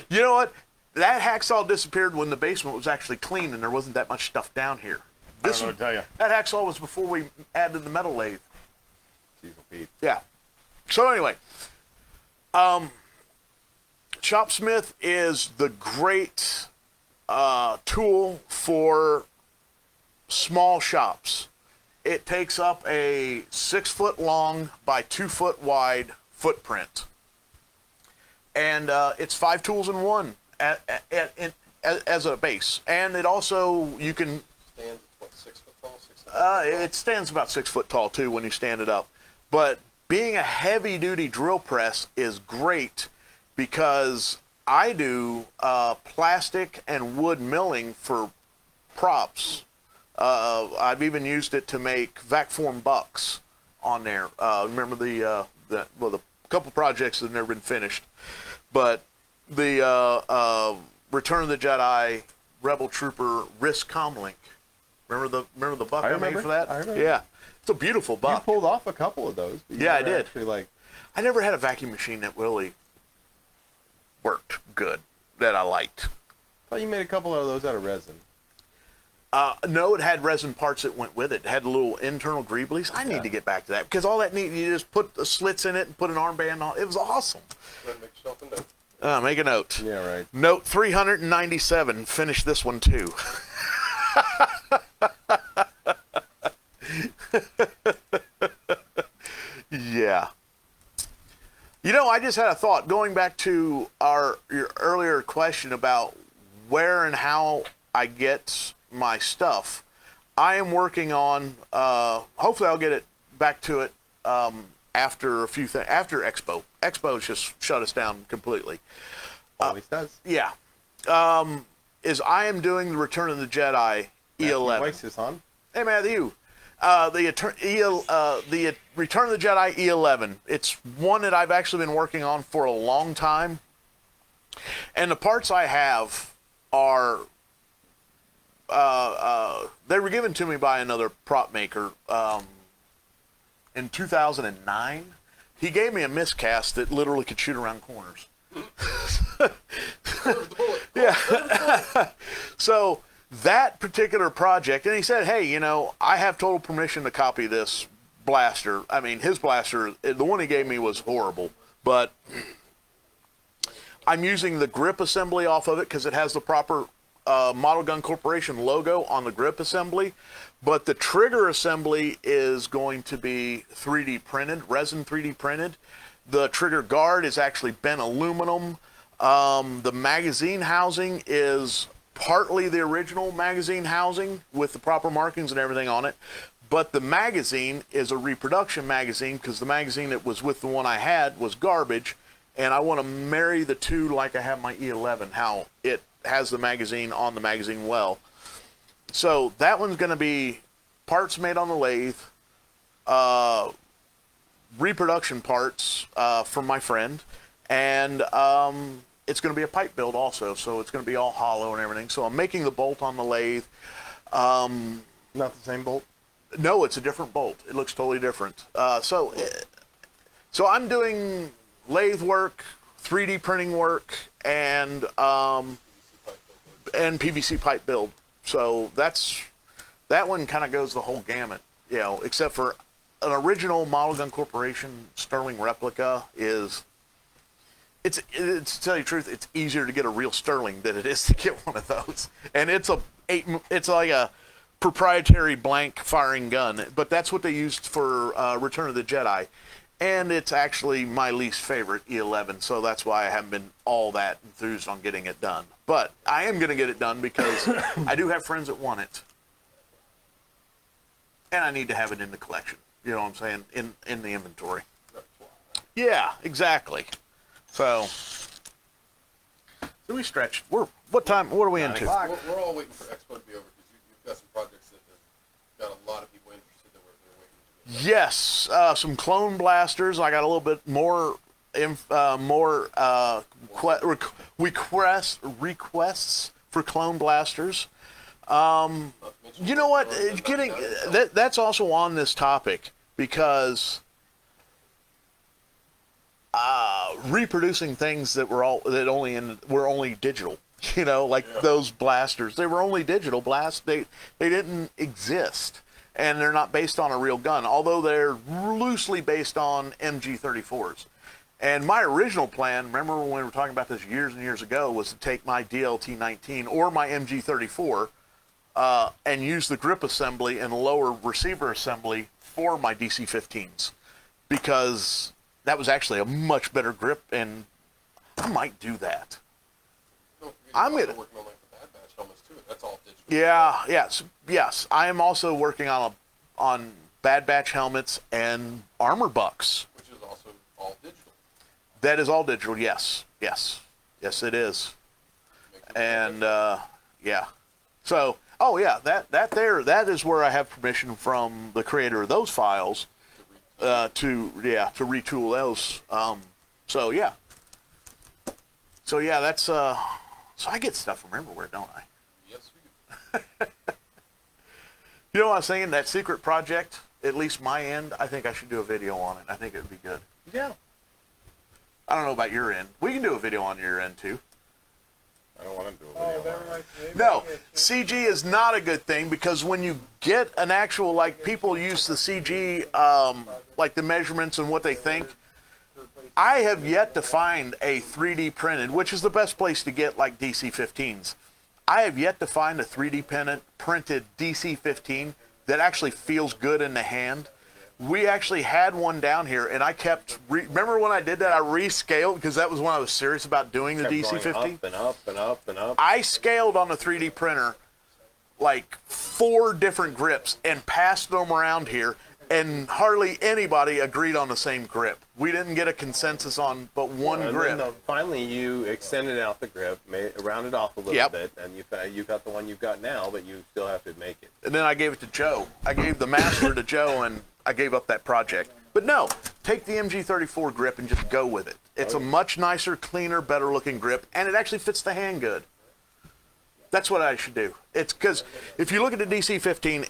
You know what? That hacksaw disappeared when the basement was actually clean and there wasn't that much stuff down here. I don't know what to tell you. That hacksaw was before we added the metal lathe. Diesel Pete. Yeah. So anyway, Shopsmith is the great tool for small shops. It takes up a 6 foot long by 2 foot wide footprint. And it's 5 tools in one as a base. And it also, you can, Stands, what, 6 foot tall? 6 foot it stands about 6 foot tall too when you stand it up. But being a heavy duty drill press is great because I do plastic and wood milling for props. I've even used it to make vac form bucks on there. Remember the couple projects that have never been finished, but the Return of the Jedi Rebel Trooper Risk Comlink. Remember the buck I made for that? I remember. Yeah, it's a beautiful You buck. pulled off a couple of those. but you Yeah, I never did. Actually, like, I never had a vacuum machine that really worked good that I liked. thought you made a couple of those out of resin. No, it had resin parts that went with it. It had little internal greeblies. I need to get back to that because all that you just put the slits in it and put an armband on. It was awesome. Go ahead and make yourself a note. Make a note. Yeah, right. Note 397. Finish this one too. Yeah. You know, I just had a thought going back to your earlier question about where and how I get my stuff. I am working on. Hopefully, I'll get it back to it after a few things. After Expo. Expo's just shut us down completely. Always does. Yeah. Is I am doing the Return of the Jedi E11. Voice is on. Hey, Matthew. the Return of the Jedi E11. It's one that I've actually been working on for a long time. And the parts I have are, they were given to me by another prop maker in 2009. He gave me a miscast that literally could shoot around corners. Yeah. So that particular project, and he said, hey, you know, I have total permission to copy this blaster. I mean, his blaster, the one he gave me was horrible, but I'm using the grip assembly off of it because it has the proper Model Gun Corporation logo on the grip assembly, but the trigger assembly is going to be 3D printed, resin 3D printed. The trigger guard is actually bent aluminum. The magazine housing is partly the original magazine housing with the proper markings and everything on it, but the magazine is a reproduction magazine because the magazine that was with the one I had was garbage, and I want to marry the two like I have my E11, how it has the magazine on the magazine well. So that one's going to be parts made on the lathe, reproduction parts from my friend, and it's going to be a pipe build also, so it's going to be all hollow and everything. So I'm making the bolt on the lathe. Not the same bolt? No, it's a different bolt. It looks totally different. So I'm doing lathe work, 3D printing work, and PVC pipe build. So that one kind of goes the whole gamut, you know, except for an original Model Gun Corporation Sterling replica is. It's to tell you the truth, it's easier to get a real Sterling than it is to get one of those. And it's like a proprietary blank firing gun, but that's what they used for Return of the Jedi. And it's actually my least favorite E11, so that's why I haven't been all that enthused on getting it done. But I am going to get it done because I do have friends that want it. And I need to have it in the collection. You know what I'm saying? In the inventory. Yeah, exactly. So we stretched. What are we into? We're all waiting for Expo to be over because you've got some projects that have got a lot of people interested that we're waiting to be. Yes, some clone blasters. I got a little bit more requests for clone blasters. You know what? That's also on this topic because reproducing things that were only digital. You know, like those blasters. They were only digital blasts. They didn't exist. And they're not based on a real gun, although they're loosely based on MG34s. And my original plan, remember when we were talking about this years and years ago, was to take my DLT-19 or my MG34 and use the grip assembly and lower receiver assembly for my DC-15s. Because that was actually a much better grip, and I might do that. I'm working on like the Bad Batch helmets too. That's all digital. Yes. I am also working on Bad Batch helmets and armor bucks, which is also all digital. That is all digital. Yes, it is. And yeah. So, that is where I have permission from the creator of those files to retool those. So that's So I get stuff from everywhere, don't I? Yes, we do. You know what I was saying? That secret project, at least my end, I think I should do a video on it. I think it would be good. Yeah. I don't know about your end. We can do a video on your end, too. I don't want to do a video on it. No, CG is not a good thing because when you get an actual, like, people use the CG, like the measurements and what they think, I have yet to find a 3D printed, which is the best place to get like DC-15s. I have yet to find a 3D printed DC-15 that actually feels good in the hand. We actually had one down here, and I kept, remember when I did that, I rescaled, because that was when I was serious about doing the DC-15? Up and up and up and up. I scaled on the 3D printer like 4 different grips and passed them around here, and hardly anybody agreed on the same grip. We didn't get a consensus on but one And grip. then, finally, you extended out the grip, rounded off a little bit, and you got the one you've got now, but you still have to make it. And then I gave it to Joe. I gave the master to Joe, and I gave up that project. But no, take the MG34 grip and just go with it. It's a much nicer, cleaner, better looking grip, and it actually fits the hand good. That's what I should do. It's because if you look at the DC-15,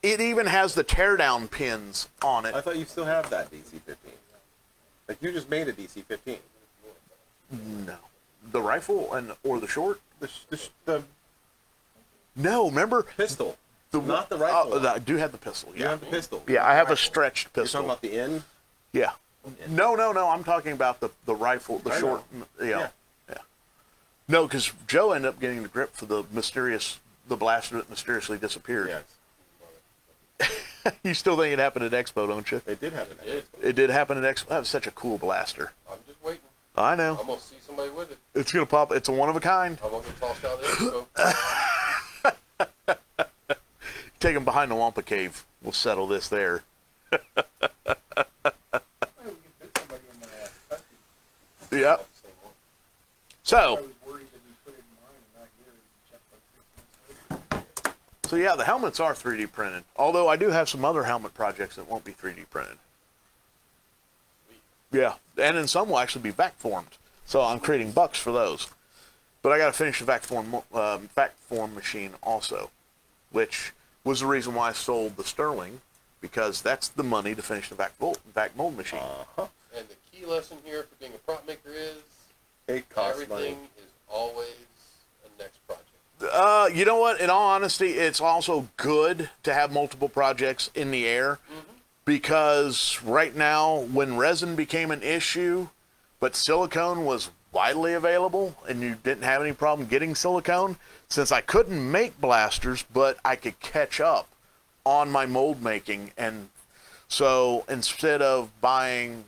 it even has the teardown pins on it. I thought you still have that DC-15. Like, you just made a DC-15. No, the rifle or the short? The No, remember pistol. Not the rifle. I do have the pistol. You have the pistol. Yeah, I have a stretched You're pistol. talking about the end? Yeah. No. I'm talking about the rifle, the I short. know. Yeah. No, because Joe ended up getting the grip for the blaster that mysteriously disappeared. Yes. You still think it happened at Expo, don't you? It did happen. It did happen at Expo. That was such a cool blaster. I'm just waiting. I know. I'm gonna see somebody with it. It's gonna pop. It's a one of a kind. I'm gonna get tossed out there. So Take him behind the Wampa Cave. We'll settle this there. Yep. So yeah, the helmets are 3D printed. Although I do have some other helmet projects that won't be 3D printed. Yeah, and then some will actually be vac formed. So I'm creating bucks for those. But I got to finish the vac form machine also, which was the reason why I sold the Sterling, because that's the money to finish the vac mold machine. and the key lesson here for being a prop maker is It costs everything money. is always a next project. You know what? In all honesty, it's also good to have multiple projects in the air, because right now, when resin became an issue, but silicone was widely available and you didn't have any problem getting silicone, since I couldn't make blasters, but I could catch up on my mold making. And so instead of buying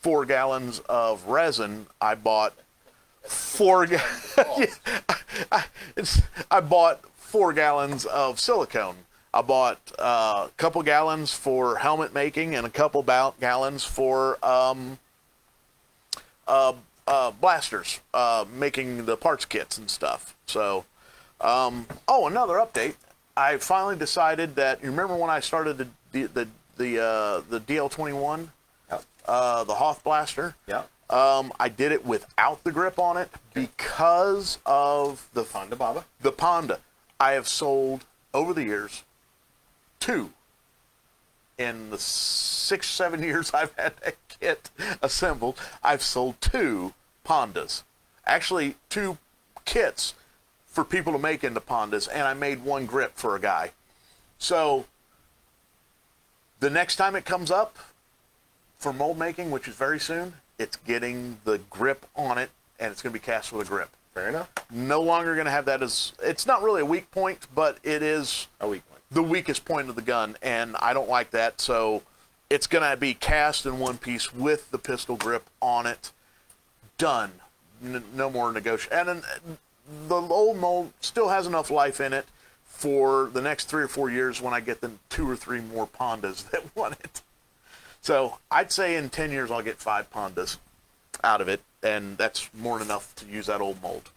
4 gallons of resin, I bought I bought 4 gallons of silicone. I bought a couple gallons for helmet making and a couple gallons for blasters, making the parts kits and stuff. So, another update. I finally decided that, you remember when I started the DL21, the Hoth blaster? Yeah. I did it without the grip on it because of the Ponda Baba. The Ponda. I have sold over the years 2. In the 6-7 years I've had that kit assembled, I've sold 2 Pondas. Actually, 2 kits for people to make into Pondas, and I made 1 grip for a guy. So the next time it comes up for mold making, which is very soon, it's getting the grip on it, and it's going to be cast with a grip. Fair enough. No longer going to have that as, it's not really a weak point, but it is A weak one. the weakest point of the gun, and I don't like that. So it's going to be cast in one piece with the pistol grip on it. Done. No more negotiation. And then the old mold still has enough life in it for the next 3 or 4 years when I get the 2 or 3 more Pondas that want it. So I'd say in 10 years I'll get 5 Pondas out of it, and that's more than enough to use that old mold,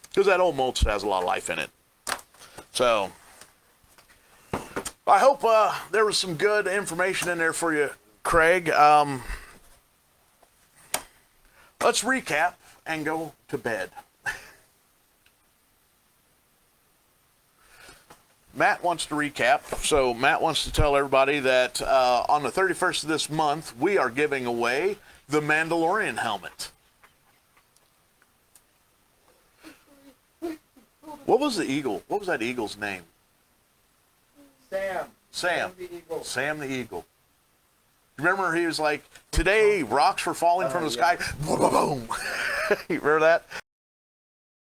because that old mold still has a lot of life in it. So I hope there was some good information in there for you, Craig. Let's recap and go to bed. Matt wants to recap. So Matt wants to tell everybody that on the 31st of this month, we are giving away the Mandalorian helmet. What was the eagle? What was that eagle's name? Sam. Sam. The Eagle. Sam the eagle. Remember, he was like, today rocks were falling from the sky. Boom, boom, boom. You remember that?